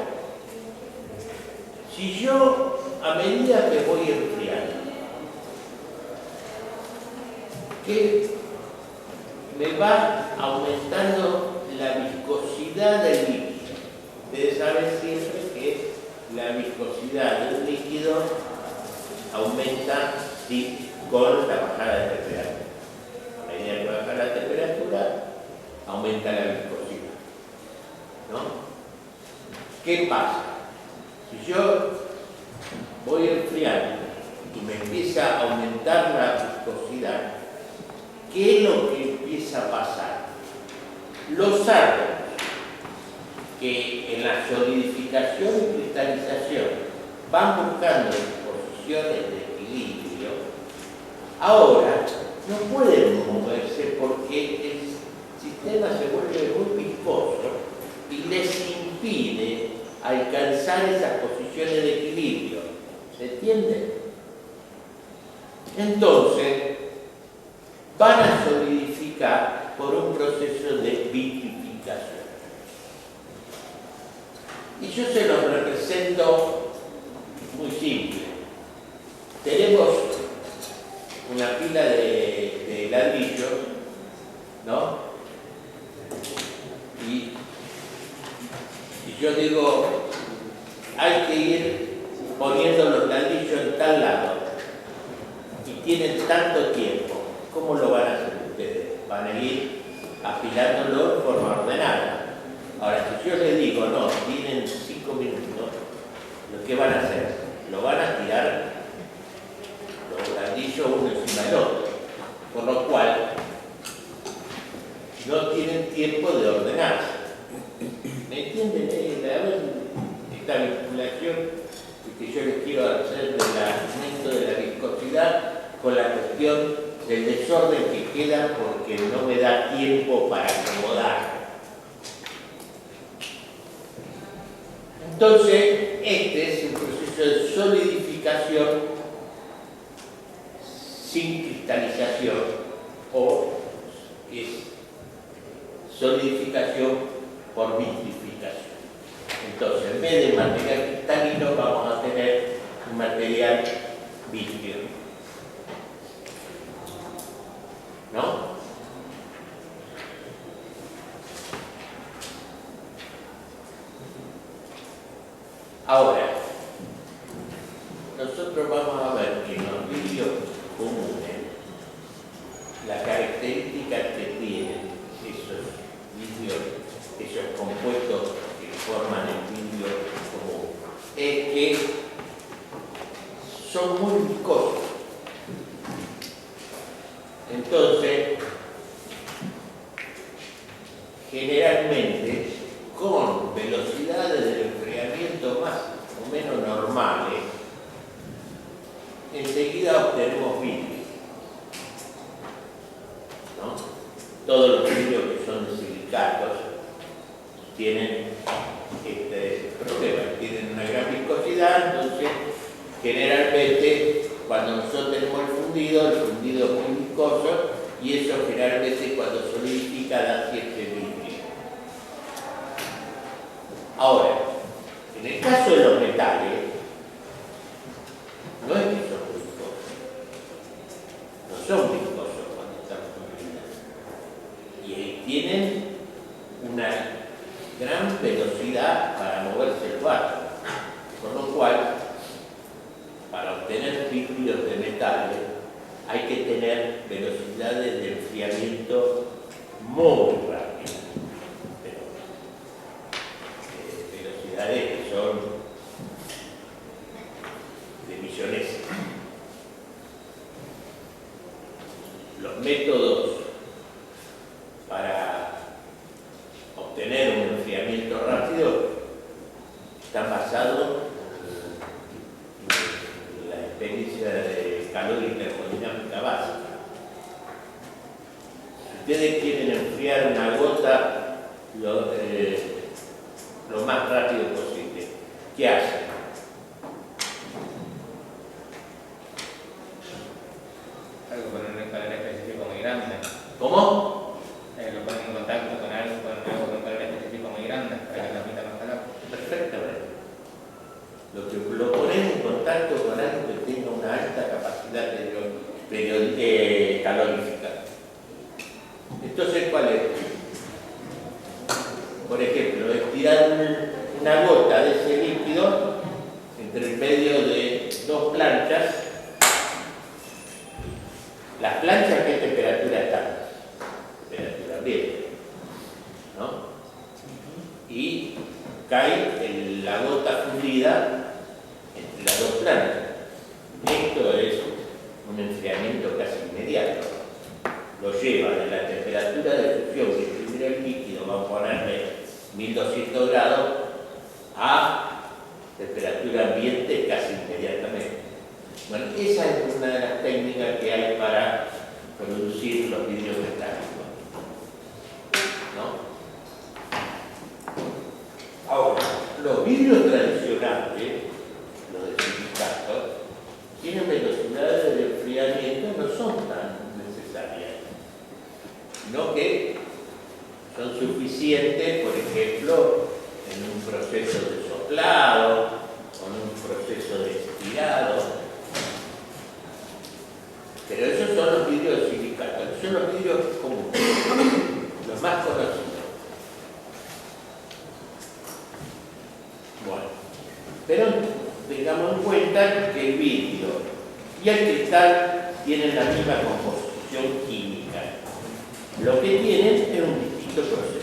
si yo, a medida que voy enfriando, que me va aumentando la viscosidad del líquido. Ustedes saben siempre que la viscosidad del líquido aumenta con la bajada de temperatura. A medida que baja la temperatura, aumenta la viscosidad, ¿no? ¿Qué pasa? Si yo voy enfriando y me empieza a aumentar la viscosidad, ¿qué es lo que empieza a pasar? Los átomos que en la solidificación y cristalización van buscando posiciones de equilibrio, ahora no pueden moverse porque alcanzar esas posiciones de equilibrio. ¿Se entiende? Entonces, van a solidificar por un proceso de vitrificación. Y yo se los represento muy simple. Tenemos una pila de ladrillos, ¿no? Y yo digo, hay que ir poniendo los ladrillos en tal lado y tienen tanto tiempo. ¿Cómo lo van a hacer ustedes? Van a ir apilándolo de forma ordenada. Ahora, si yo les digo, no, tienen 5 minutos, ¿lo que van a hacer? Lo van a tirar los ladrillos uno encima del otro, por lo cual no tienen tiempo de ordenarse. ¿Me entienden? Esta vinculación que yo les quiero hacer del aumento de la viscosidad con la cuestión del desorden que queda porque no me da tiempo para acomodar. Entonces, este es un proceso de solidificación sin cristalización o es solidificación por vitrificación. Entonces, en vez de material cristalino vamos a tener un material vítreo. ¿No? Ahora, nosotros vamos a ver que en los vidrios comunes la característica que tienen esos vidrios, esos compuestos que forman el vidrio común, es que son muy viscosos. Entonces, generalmente, con velocidades de enfriamiento más o menos normales, enseguida obtenemos vidrio, ¿no? Todos los vidrios que son de silicatos tienen este problema, tienen una gran viscosidad, entonces generalmente cuando nosotros tenemos el fundido es muy viscoso y eso generalmente cuando solidifica da cierto vidrio. Ahora, en el caso de los metales, no es que son viscosos, no son viscosos cuando están fundidos y tienen una gran velocidad para moverse el barro, con lo cual para obtener vidrios de metales hay que tener velocidades de enfriamiento muy rápidas, velocidades que son de millones. Los métodos para obtener un enfriamiento rápido están basados en la experiencia de calor y termodinámica básica. Si ustedes quieren enfriar una gota lo más rápido posible, ¿qué hacen? Algo con un calor específico muy grande. ¿Cómo? Lo ponen en contacto con algo con un calor específico muy grande para que transmita más calor. Perfectamente. Lo ponen en contacto con algo que tenga una alta capacidad calorífica. Entonces, ¿cuál es? Por ejemplo, estirar una gota de ese líquido entre el medio de dos planchas. Las planchas, ¿qué temperatura están? Temperatura ambiente, ¿no? Y cae la gota fundida entre las dos planchas. Esto es un enfriamiento casi inmediato. Lo lleva de la temperatura de fusión que tiene el líquido, vamos a ponerle 1200 grados, a temperatura ambiente casi inmediatamente. Bueno, esa es una de las técnicas que hay para producir los vidrios metálicos, ¿no? Ahora, los vidrios vidrios tradicionales, los de silicato, tienen velocidades de enfriamiento no son tan necesarias, sino que son suficientes, por ejemplo, en un proceso de soplado, o en un proceso de estirado. Pero esos son los vidrios de silicato, esos son los vidrios comunes, los más conocidos. Bueno, pero tengamos en cuenta que el vidrio y el cristal tienen la misma composición química. Lo que tienen es un distinto proceso.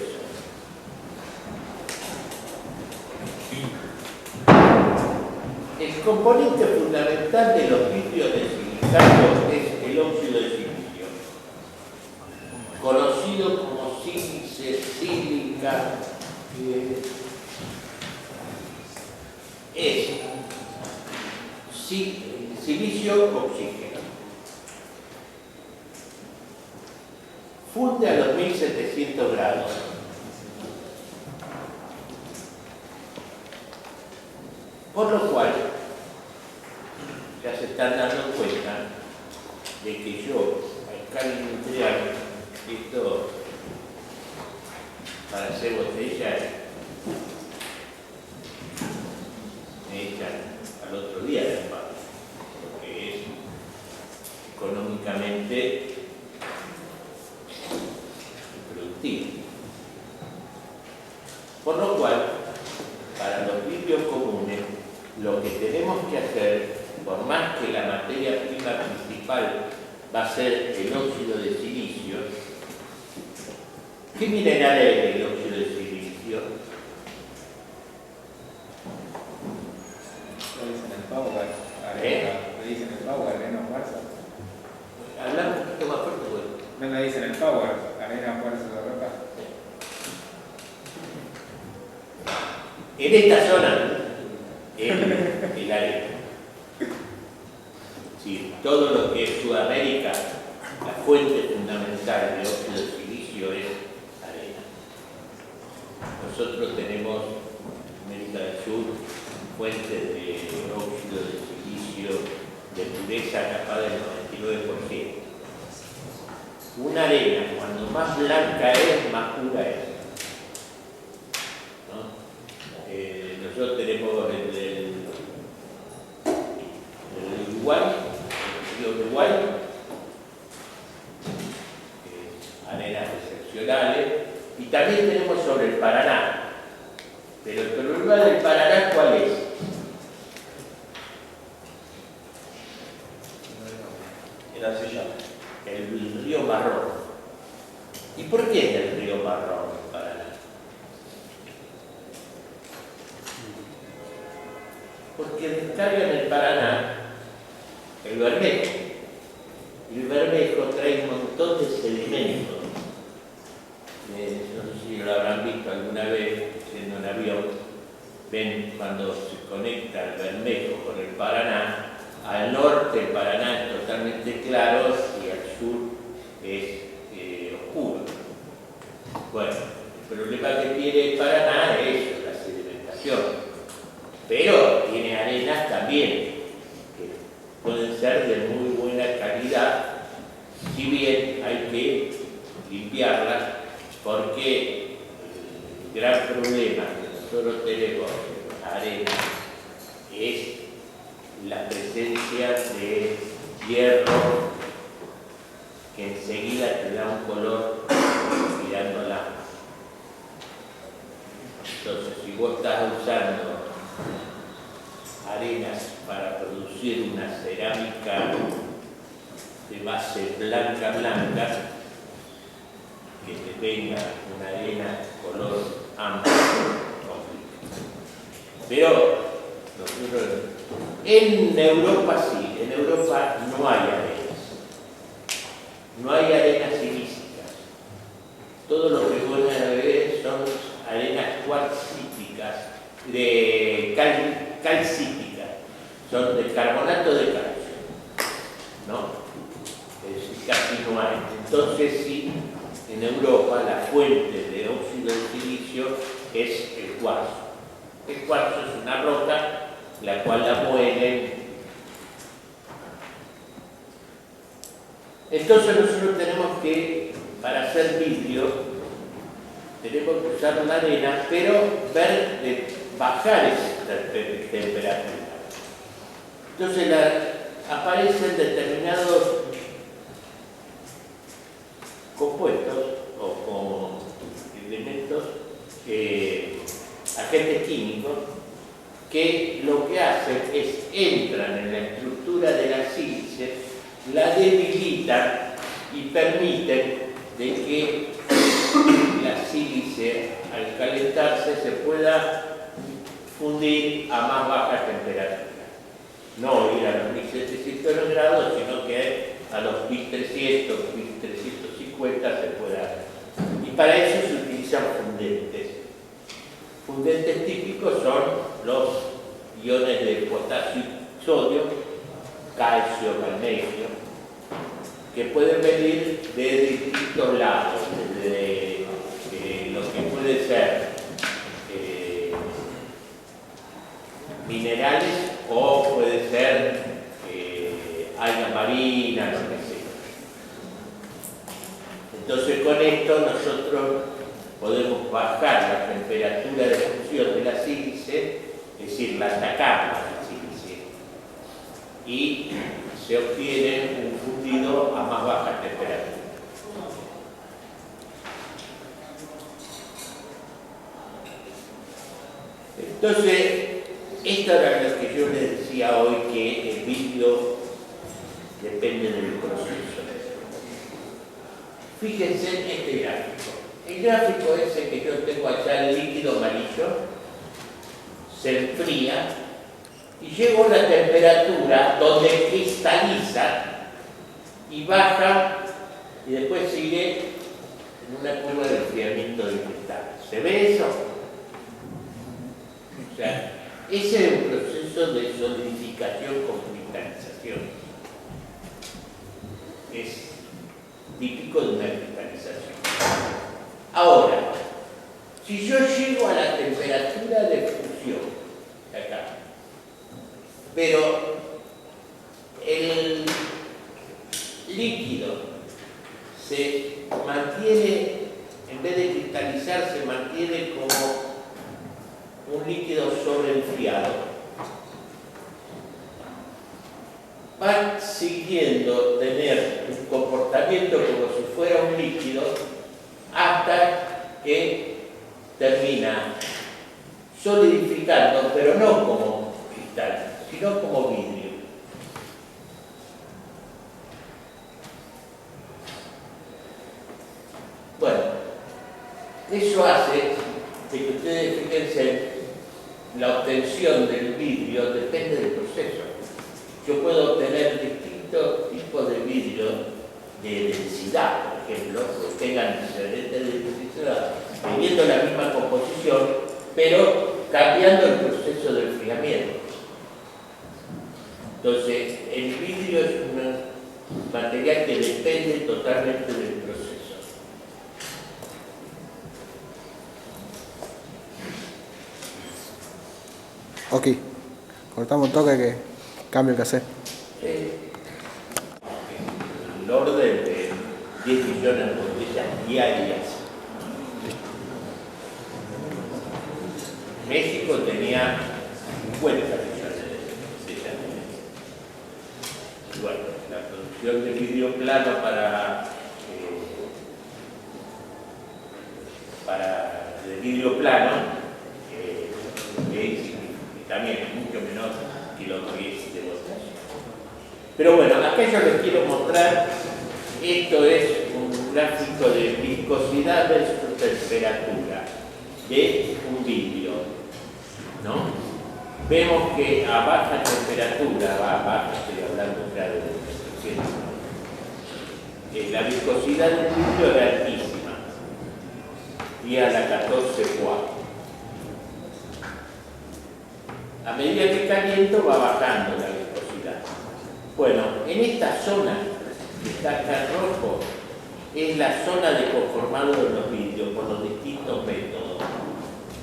El componente fundamental de los vidrios de silicato es el óxido de silicio, conocido como sílice, sílica, es silicio oxígeno. Funde a los 1700 grados. Por lo cual, ya se están dando cuenta de que yo, a escala industrial, esto para hacer botellas, me echan al otro día del pago, porque es económicamente productivo. Por lo cual, para los vidrios comunes, lo que tenemos que hacer, por más que la materia prima principal va a ser el óxido de silicio, ¿qué mineral es el óxido de silicio? Lo dicen el power, arena, lo dicen el power, arena, fuerza. Hablar un poquito más fuerte, bueno. No me dicen el power, arena, fuerza de roca. En esta zona, el arena. Sí, todo lo que es Sudamérica, la fuente fundamental de óxido de silicio es arena. Nosotros tenemos en América del Sur fuentes de óxido de silicio de pureza capaz del 99%. Una arena, cuando más blanca es, más pura es. Nosotros tenemos el Uruguay, el río Uruguay, arenas excepcionales, y también tenemos sobre el Paraná. Pero el problema del Paraná, ¿cuál es? El río Marrón. ¿Y por qué es el río Marrón el Paraná? Porque descarga en el Paraná el Bermejo. Y el Bermejo trae un montón de sedimentos. No sé si lo habrán visto alguna vez siendo en avión. Ven cuando se conecta el Bermejo con el Paraná. Al norte el Paraná es totalmente claro y al sur es oscuro. Bueno, el problema que tiene el Paraná es eso, la sedimentación. Pero tiene arenas también, que pueden ser de muy buena calidad, si bien hay que limpiarlas, porque el gran problema que nosotros tenemos en las arenas es la presencia de hierro que enseguida te da un color mirándola. Entonces, si vos estás usando arenas para producir una cerámica de base blanca, que te venga una arena color amplio, pero nosotros, en Europa sí, en Europa no hay arenas, no hay arenas silícicas. Todo lo que van a ver son arenas cuarcíticas, de calcíticas, son de carbonato de calcio, ¿no? Es decir, casi no hay. Entonces sí, en Europa la fuente de óxido de silicio es el cuarzo. El cuarzo es una roca, la cual la muelen. Entonces nosotros tenemos que, para hacer vidrio, tenemos que usar la arena, pero bajar esa temperatura. Entonces aparecen determinados compuestos o como elementos, agentes químicos, que lo que hacen es entran en la estructura de la sílice, la debilitan y permiten de que la sílice, al calentarse, se pueda fundir a más baja temperatura. No ir a los 1700 grados, sino que a los 1300, 1350 se pueda hacer. Y para eso se utilizan fundentes. Fundentes típicos son los iones de potasio y sodio, calcio, magnesio, que pueden venir de distintos lados, desde lo que puede ser minerales o puede ser alga marina, lo que sea. Entonces con esto nosotros podemos bajar la temperatura de fusión de la sílice, es decir, la atacamos a la sílice, y se obtiene un fundido a más baja temperatura. Entonces, esto era lo que yo les decía hoy, que el vidrio depende del proceso. Fíjense en este gráfico. El gráfico ese que yo tengo allá, el líquido amarillo, se enfría y llega a una temperatura donde cristaliza y baja y después sigue en una curva de enfriamiento del cristal. ¿Se ve eso? O sea, ese es un proceso de solidificación con cristalización. Es típico de una cristalización. Ahora, si yo llego a la temperatura de fusión, acá, pero el líquido se mantiene, en vez de cristalizar, se mantiene como un líquido sobreenfriado, va siguiendo tener un comportamiento como si fuera un líquido hasta que termina solidificando, pero no como cristal, sino como vidrio. Bueno, eso hace de que ustedes fíjense, la obtención del vidrio depende del proceso. Yo puedo obtener distintos tipos de vidrio de densidad, por ejemplo, que tengan diferentes densidades, teniendo la misma composición, pero cambiando el proceso de enfriamiento. Entonces, el vidrio es un material que depende totalmente del proceso. Ok, cortamos un toque que cambio el cassette. El orden de 10 millones de botellas diarias. México tenía 50 millones de botellas. Y bueno, la producción de vidrio plano de vidrio plano también es mucho menor que lo que es de botella. Pero bueno, acá yo les quiero mostrar, esto es un gráfico de viscosidad versus temperatura de un vidrio, ¿no? Vemos que a baja temperatura, estoy hablando ya de la viscosidad del vidrio es altísima, y a la 14,4. A medida que caliento va bajando la viscosidad. Bueno, en esta zona que está acá rojo es la zona de conformado de los vidrios por los distintos métodos,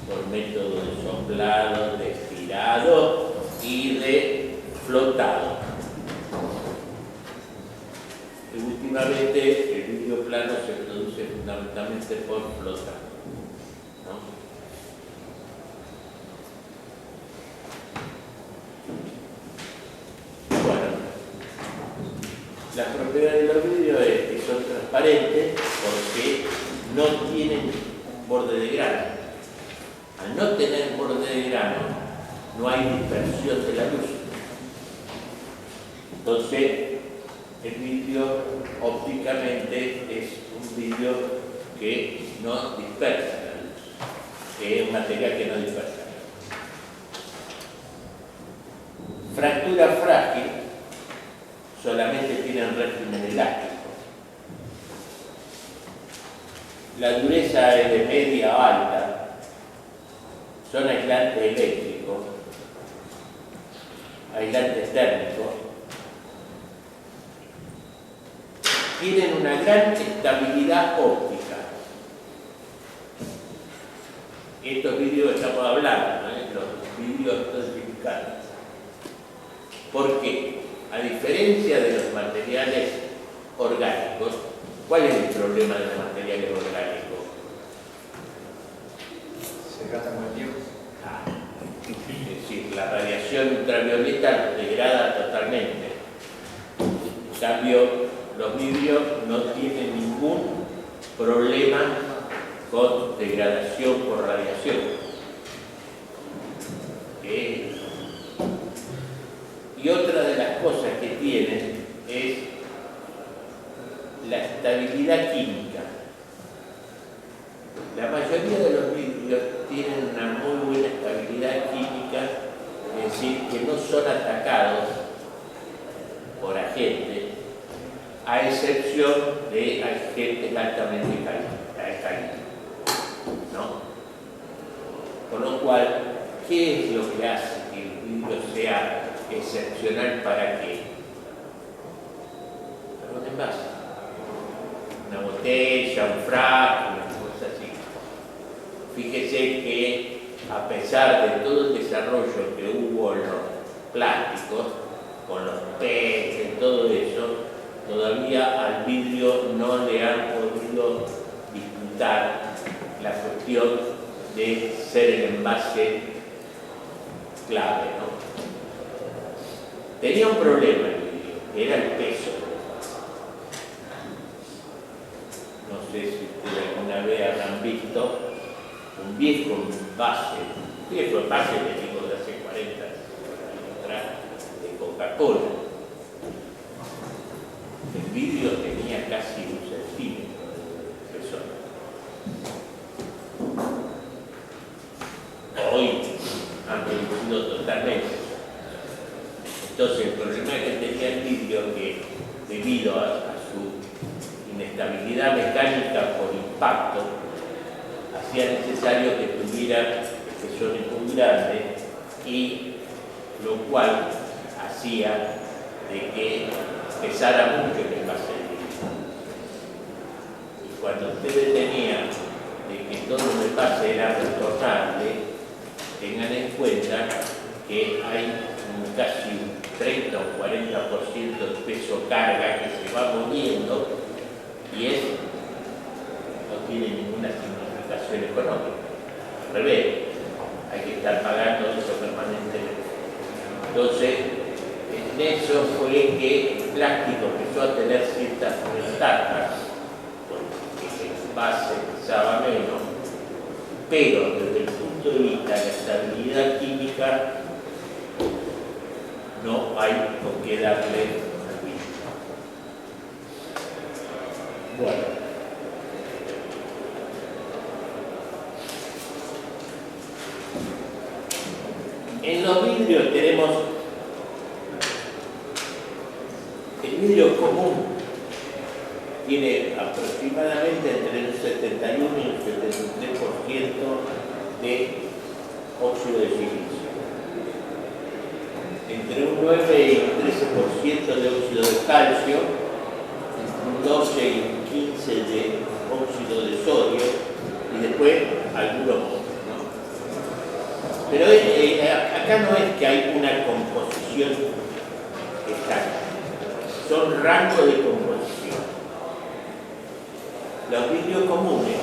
por métodos de soplado, de estirado y de flotado. Y últimamente el vidrio plano se produce fundamentalmente por flotado, ¿no? Bueno, las propiedades de los vidrios es que son transparentes porque no tienen borde de grano. Al no tener borde de grano, no hay dispersión de la luz. Entonces, el vidrio ópticamente es un vidrio que no dispersa la luz, que es un material que no dispersa la luz. Fractura frágil solamente tienen régimen elástico. La dureza es de media a alta, son aislantes eléctricos, aislantes térmicos, tienen una gran estabilidad óptica. Estos vidrios que estamos hablando, los vidrios clasificados. ¿Por qué? A diferencia de los materiales orgánicos, ¿cuál es el problema de los materiales orgánicos? Se gasta con el tiempo. Es decir, la radiación ultravioleta los degrada totalmente. En cambio, los vidrios no tienen ningún problema con degradación por radiación. Y otra de las cosas que tienen es la estabilidad química. La mayoría de los vidrios tienen una muy buena estabilidad química, es decir, que no son atacados por agentes, a excepción de agentes altamente alcalinos, ¿no? Con lo cual, ¿qué es lo que hace que el vidrio sea excepcional? ¿Para qué? Para un envase, una botella, un frasco, una cosa así. Fíjese que a pesar de todo el desarrollo que hubo en los plásticos, con los PET, todo eso, todavía al vidrio no le han podido disputar la cuestión de ser el envase clave, ¿no? Tenía un problema el vidrio, que era el peso. No sé si ustedes alguna vez habrán visto un viejo envase de digo de hace 40 años atrás, de Coca-Cola. El vidrio tenía casi un centímetro de espesor. Hoy han reducido totalmente. Entonces, el problema que tenía el vidrio, que debido a su inestabilidad mecánica por impacto, hacía necesario que tuviera espesores muy grandes, y lo cual hacía de que pesara mucho el envase de vidrio. Y cuando ustedes tenían de que todo el envase era retornable, tengan en cuenta que hay casi un 30 o 40% de peso carga que se va moviendo, y eso no tiene ninguna significación económica. Al revés, hay que estar pagando eso permanentemente. Entonces, en eso fue que el plástico empezó a tener ciertas ventajas, porque el envase pesaba menos, pero desde el punto de vista de la estabilidad química no hay con qué darle al vidrio. Bueno, en los vidrios tenemos el vidrio común, tiene aproximadamente entre un 71 y un 73% de óxido de silicio, entre un 9 y un 13% de óxido de calcio, entre un 12 y un 15% de óxido de sodio, y después algunos otros, ¿no? Pero acá no es que hay una composición exacta, son rangos de composición. Los vidrios comunes,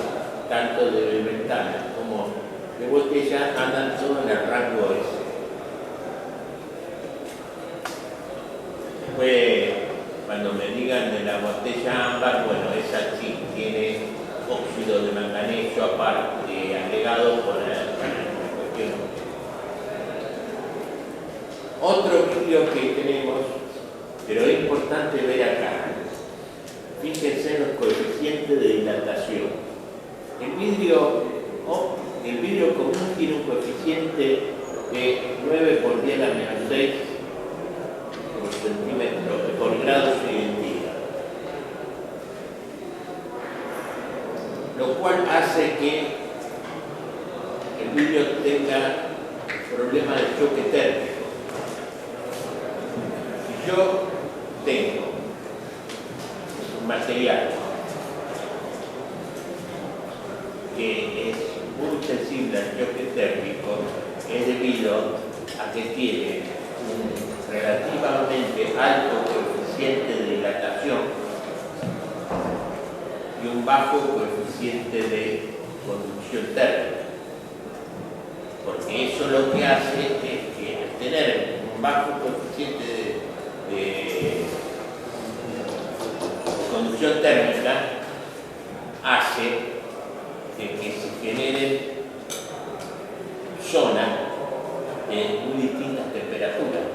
tanto de ventana como de botella, andan todos en el rango ese. Después, cuando me digan de la botella ámbar, bueno, esa sí tiene óxido de manganeso aparte, agregado por la cuestión. Otro vidrio que tenemos, pero es importante ver acá, fíjense en los coeficientes de dilatación. El vidrio común tiene un coeficiente de 9 por 10 a la menos 6 por centímetro por grado centígrado, lo cual hace que el vidrio tenga problemas de choque térmico. Si yo tengo un material que es muy sensible al choque térmico, es debido a que tiene un relativamente alto coeficiente de dilatación y un bajo coeficiente de conducción térmica. Porque eso lo que hace es que al tener un bajo coeficiente de conducción térmica, hace que se generen zonas de muy distintas temperaturas.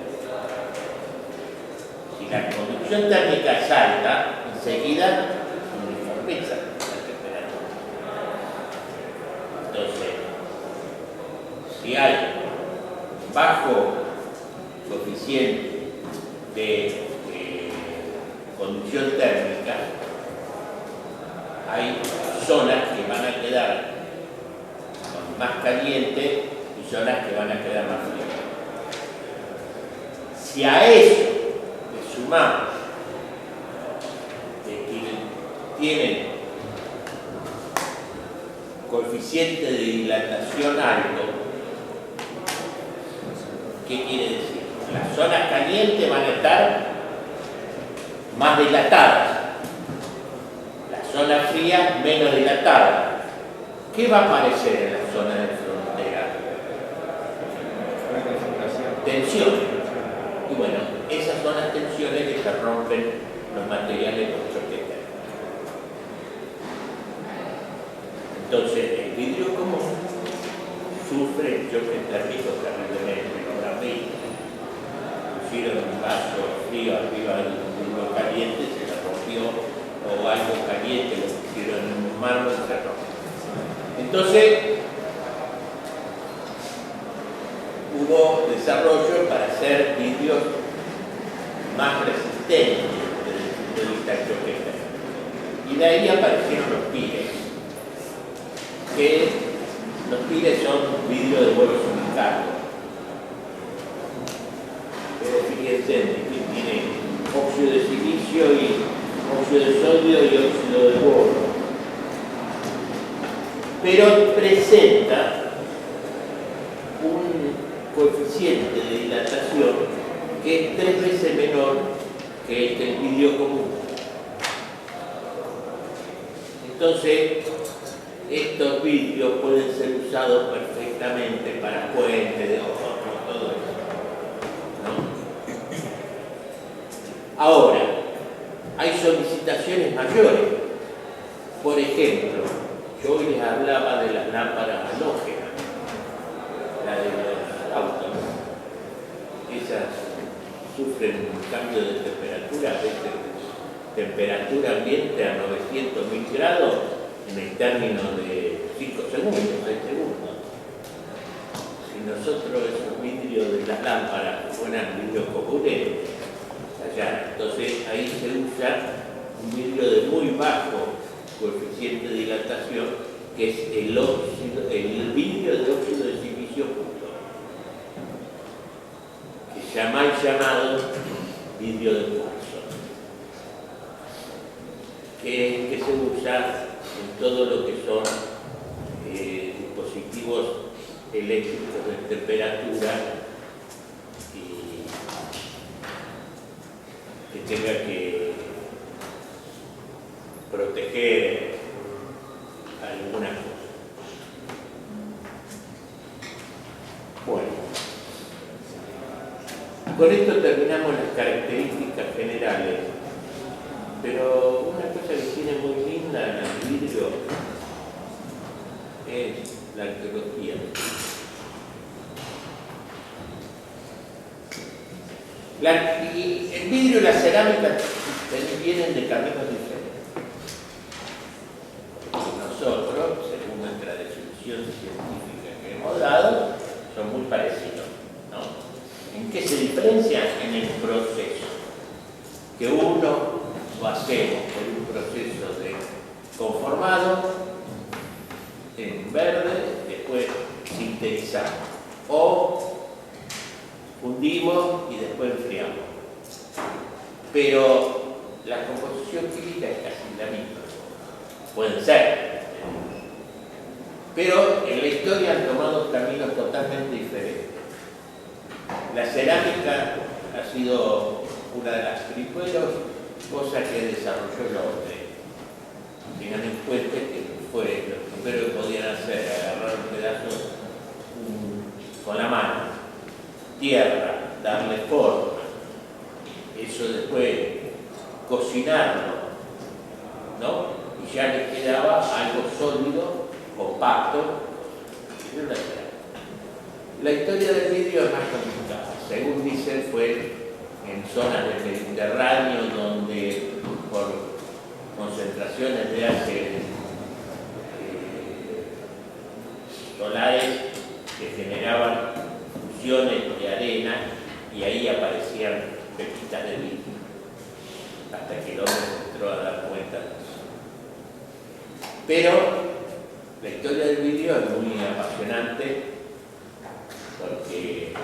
Si la conducción térmica es alta, enseguida uniformiza la temperatura. Entonces, si hay bajo coeficiente de conducción térmica, hay zonas que van a quedar más calientes y zonas que van a quedar más frías. Si a eso le sumamos que tienen coeficiente de dilatación alto, ¿qué quiere decir? Las zonas calientes van a estar más dilatadas, las zonas frías menos dilatadas. ¿Qué va a aparecer en la zona de frontera? Tensiones. Y bueno, esas son las tensiones que se rompen los materiales con choque térmico. Entonces, el vidrio común sufre el choque térmico terriblemente. Ahora mismo pusieron un vaso frío arriba de un vidrio caliente, se le rompió, o algo caliente, lo pusieron en un mármol y se rompió. Entonces, hubo desarrollo para hacer vidrios más resistentes desde el punto de vista del choque térmico. Y de ahí aparecieron los pires, que los pires son vidrios de vuelo silicado. Pero fíjense que tiene óxido de silicio y óxido de sodio y óxido de boro. Pero presenta un coeficiente de dilatación que es 3 veces menor que el del vidrio común. Entonces, estos vidrios pueden ser usados perfectamente para puentes de ojos, todo eso, ¿no? Ahora, hay solicitaciones mayores. Por ejemplo, yo hoy les hablaba de las lámparas halógenas, la de los autos. Esas sufren un cambio de temperatura, a veces temperatura ambiente a 900.000 grados en el término de 5 segundos, 6 segundos. Si nosotros esos vidrios de las lámparas fueran vidrios comunes, allá, entonces ahí se usa un vidrio de muy bajo coeficiente de dilatación, que es el vidrio de óxido de silicio puro, que mal llamado vidrio de cuarzo, que se usa en todo lo que son dispositivos eléctricos de temperatura y que tenga que proteger algunas cosas. Bueno, con esto terminamos las características generales, pero una cosa que tiene muy linda en el vidrio es la arqueología. Y el vidrio y la cerámica vienen de caminos diferentes. Nosotros, según nuestra definición científica que hemos dado, son muy parecidos, ¿no? ¿En qué se diferencian? En el proceso. Que uno lo hacemos por un proceso de conformado en verde, después sintetizamos. O fundimos y después enfriamos. Pero la composición química es casi la misma. Pueden ser. Pero en la historia han tomado caminos totalmente diferentes. La cerámica ha sido una de las primeras cosas que desarrolló el hombre. Tengan en cuenta que fue lo primero que podían hacer, agarrar un pedazo con la mano, tierra, darle forma, eso después cocinarlo, ¿no? Y ya les quedaba algo sólido, compacto. La historia del vidrio es más complicada. Según dicen, fue en zonas del Mediterráneo donde por concentraciones de ácidos solares que generaban fusiones de arena y ahí aparecían pepitas de vidrio, hasta que el hombre se entró a dar cuenta de eso. Pero la historia del vidrio es muy apasionante porque,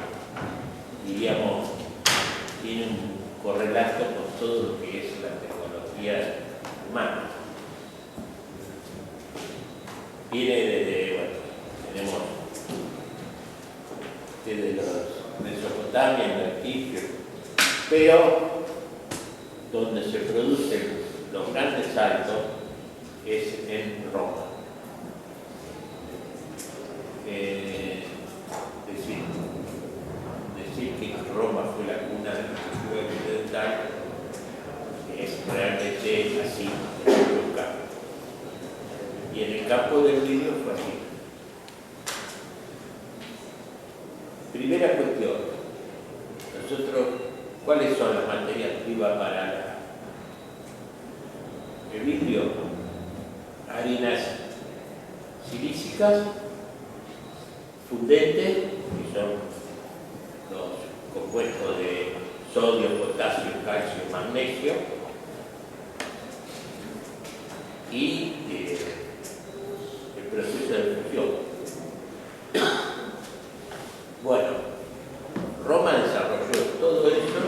diríamos, tiene un correlato con todo lo que es la tecnología humana. Viene desde, bueno, tenemos desde los Mesopotamia, en Egipto, pero donde se producen los grandes saltos es en Roma. Decir que Roma fue la cuna de la cultura occidental es realmente así, y en el campo del vidrio fue así. Primera cuestión, nosotros, ¿cuáles son las materias primas para el vidrio? Harinas silícicas, fundentes, que son los compuestos de sodio, potasio, calcio, magnesio, y el proceso de fusión. Bueno, Roma desarrolló todo eso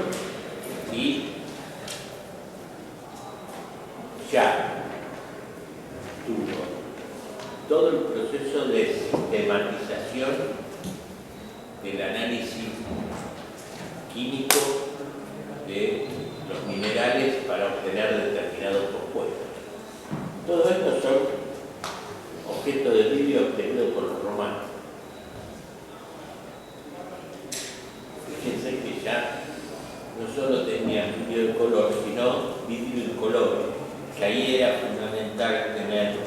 y ya tuvo todo el proceso de sistematización del análisis químico de los minerales para obtener determinados compuestos. Todo esto son objetos de vidrio obtenidos por los romanos. Fíjense que ya no solo tenían vidrio de color, sino vidrio incoloro, que ahí era fundamental tener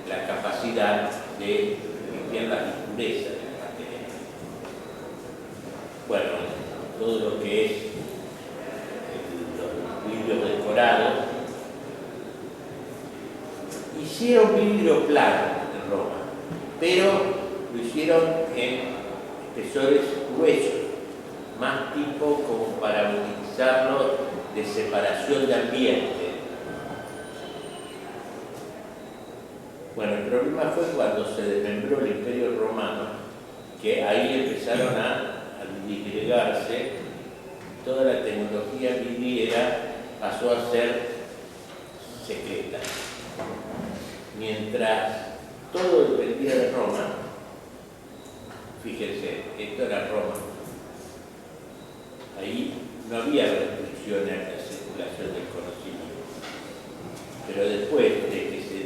la capacidad de limpiar las impurezas del material. Bueno, todo lo que es los vidrios decorados, hicieron vidrio plano en Roma, pero lo hicieron en espesores gruesos, más tipo como para utilizarlo de separación de ambiente. Bueno, el problema fue cuando se desmembró el Imperio Romano, que ahí empezaron a disgregarse, toda la tecnología vidriera pasó a ser secreta. Mientras todo dependía de Roma, fíjense, esto era Roma. Ahí no había restricciones a la circulación del conocimiento. Pero después de que se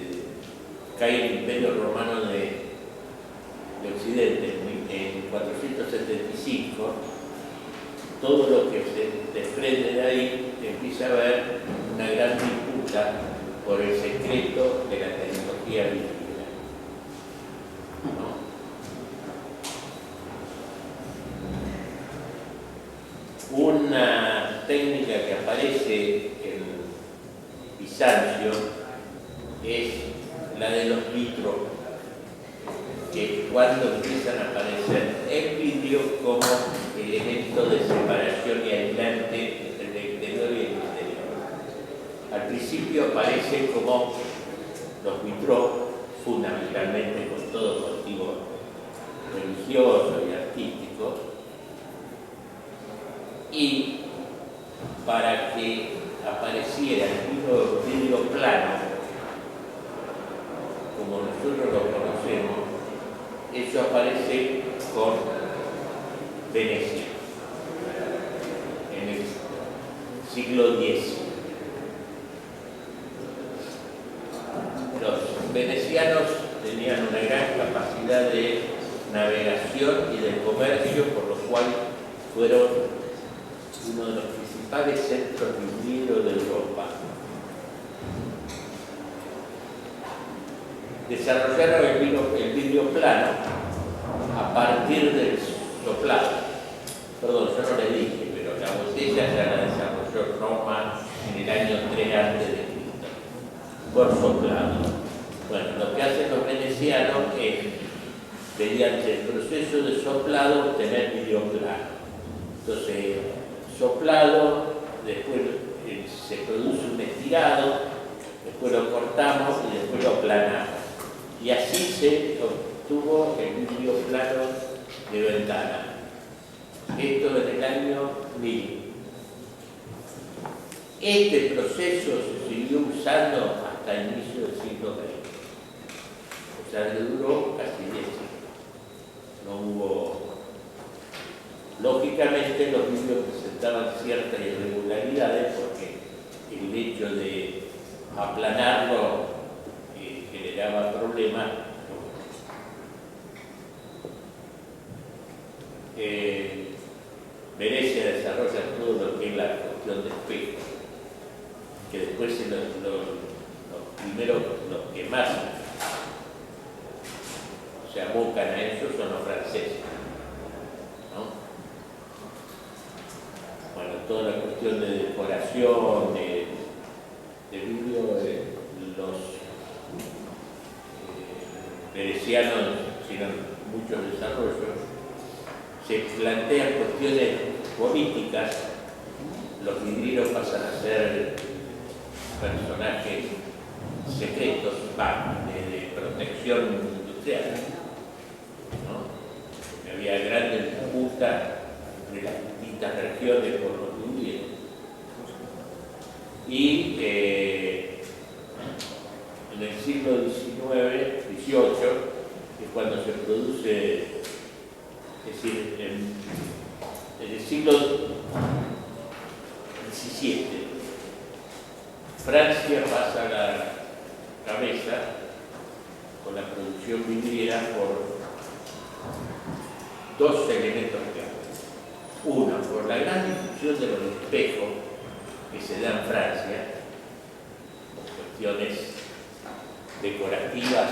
cae el Imperio Romano de Occidente en 475, todo lo que se desprende de ahí empieza a haber una gran disputa por el secreto de la tecnología bíblica, ¿no? Una técnica que aparece en Bizancio es la de los litros, que cuando empiezan a aparecer el vidrio como elemento de separación y aislante entre el exterior y el interior. Al principio aparece como los vitros, fundamentalmente con todo motivo religioso y artístico, y para que apareciera el vidrio plano, como nosotros lo conocemos, eso aparece con Venecia en el siglo X. Los venecianos tenían una gran capacidad de navegación y de comercio, por lo cual fueron uno de los principales centros vidrieros de Europa. Desarrollaron el vidrio plano a partir del soplado. Perdón, yo no le dije, pero la botella ya la desarrolló Roma en el año 3 a.C. por soplado. Bueno, lo que hacen los venecianos es, mediante el proceso de soplado, obtener vidrio plano. Entonces, soplado, después se produce un estirado, después lo cortamos y después lo aplanamos. Y así se obtuvo el vidrio plano de ventana. Esto en el año 1000. Este proceso se siguió usando hasta el inicio del siglo XX. O sea, que duró casi 10 siglos. No hubo... Lógicamente los vidrios presentaban ciertas irregularidades porque el hecho de aplanarlo generaba problemas. Venecia desarrolla todo lo que es la cuestión de espejo, que después los primeros, los que más se abocan a eso son los franceses, ¿no? Bueno, toda la cuestión de decoración, de vidrio, los venecianos hicieron muchos desarrollos. Se plantean cuestiones políticas, los vidrieros pasan a ser personajes secretos, de protección industrial, ¿no? Había grandes disputas entre las distintas regiones por los vidrieros. Y en el siglo XVIII es cuando se produce, es decir, en el siglo XVII, Francia pasa a la cabeza con la producción vidriera por dos elementos claves. Uno, por la gran difusión de los espejos que se da en Francia, por cuestiones decorativas,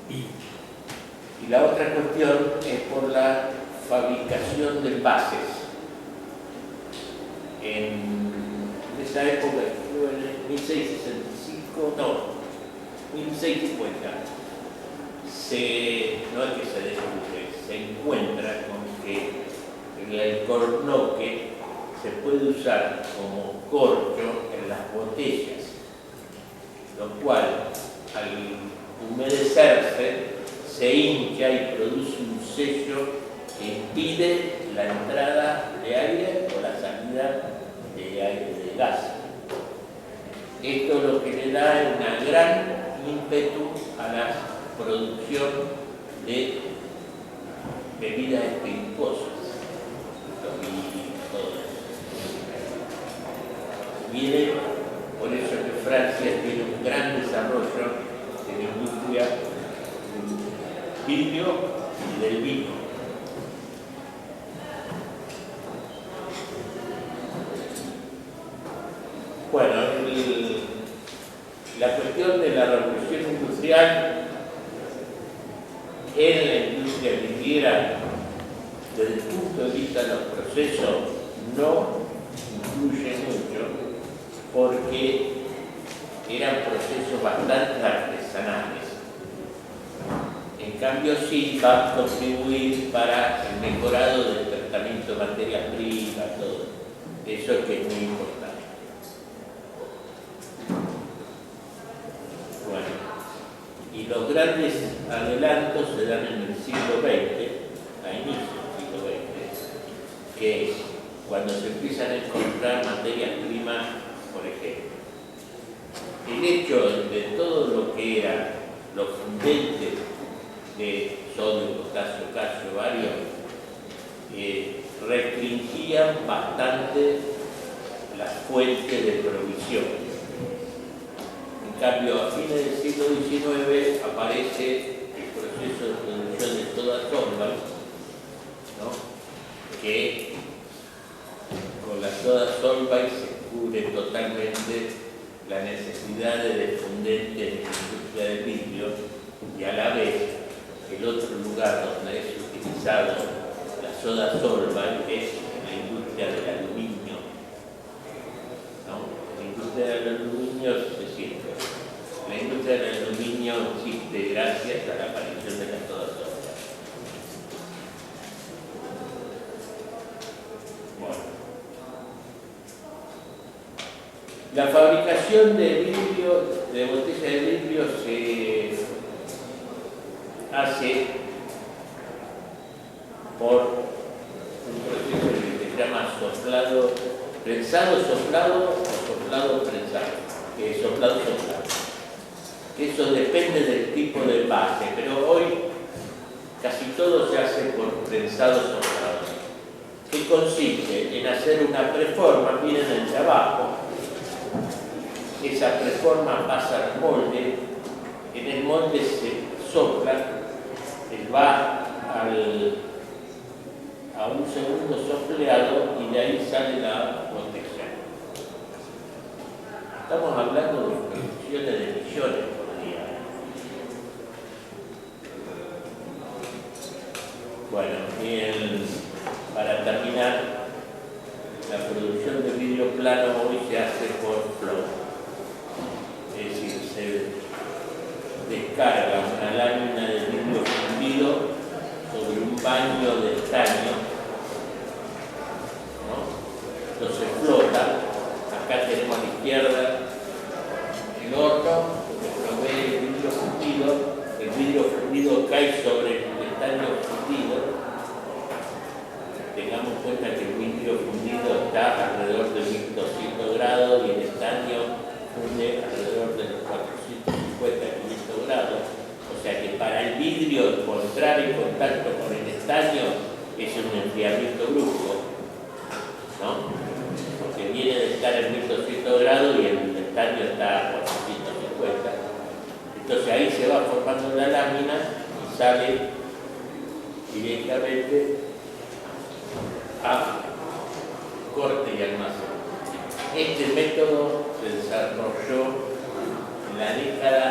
y la otra cuestión es por la fabricación de envases. En esa época, en 1665, no, 1650, no es que se descubre, se encuentra con que el alcornoque se puede usar como corcho en las botellas, lo cual al humedecerse se hincha y produce un sello que impide la entrada de aire o la salida de aire, de gas. Esto lo que le da una gran ímpetu a la producción de bebidas espirituosas, los vinos, todo eso. Viene, por eso que Francia tiene un gran desarrollo de la industria del vidrio y del vino. Bueno, la cuestión de la revolución industrial en la industria vidriera, desde el punto de vista de los procesos, no influye mucho porque eran procesos bastante artesanales. En cambio, sí va a contribuir para el mejorado del tratamiento de materias primas, todo eso que es muy importante. Bueno, y los grandes adelantos se dan en el siglo XX, a inicios del siglo XX, que es cuando se empiezan a encontrar materias primas, por ejemplo. El hecho de todo lo que eran los fundentes de sodio, potasio, calcio, bario, restringían bastante las fuentes de provisión. En cambio, a fines del siglo XIX aparece el proceso de producción de soda Solvay, ¿no? Que con la soda Solvay se cubre totalmente la necesidad de fundentes en la industria del vidrio, y a la vez el otro lugar donde es utilizado la soda Solvay es en la industria del aluminio, ¿no? La industria del aluminio se siente. La industria del aluminio existe gracias a la aparición de la soda Solvay. Bueno. La fabricación de vidrio, de botella de vidrio, se hace por un proceso que se llama soplado, prensado, soplado o soplado, prensado, soplado. Eso depende del tipo de envase, pero hoy casi todo se hace por prensado, soplado, que consiste en hacer una preforma, miren el de abajo. Esa preforma pasa al molde, en el molde se sopla, va a un segundo sopleado y de ahí sale la botella. Estamos hablando de producciones de millones por día. Bueno, para terminar, la producción de vidrio plano hoy se hace por flow. Es decir, se descarga una lámina de vidrio fundido sobre un baño de estaño, ¿no? Entonces flota. Acá tenemos a la izquierda el horno que provee el vidrio fundido cae sobre el estaño fundido. Tengamos en cuenta que el vidrio fundido está alrededor de 1200 grados y el estaño funde alrededor de los 450-500 grados. O sea que para el vidrio entrar en contacto con el estaño es un enfriamiento brusco, ¿no? Porque viene de estar en 1200 grados y el estaño está a 450. Entonces ahí se va formando la lámina y sale directamente a corte y almacén. Este método se desarrolló en la década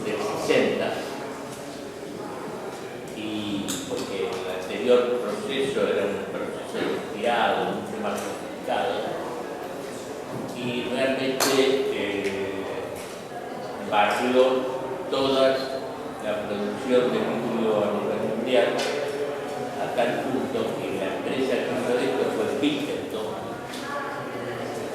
del 60 y porque el anterior proceso era un proceso enfriado, mucho más complicado, y realmente barrió toda la producción de vidrio a nivel mundial, a tal punto que la empresa que hizo esto fue Pinkerton,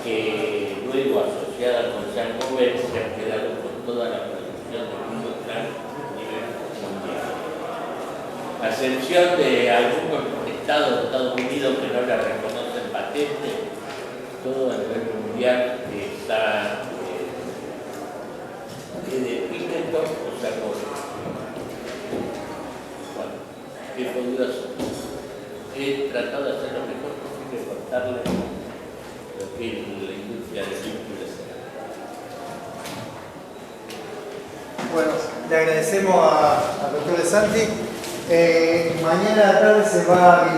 que luego asociada con Saint-Gobain se ha quedado con toda la producción de vidrio plano a nivel mundial. A excepción de algunos estados de Estados Unidos que no le reconocen patente, todo a nivel mundial está de Pinkerton o Saint-Gobain. Bueno, he podido hacer. tratado de hacer lo mejor posible, contarle lo que la industria del círculo es. Bueno, le agradecemos al doctor De Santi. Mañana a la tarde se va a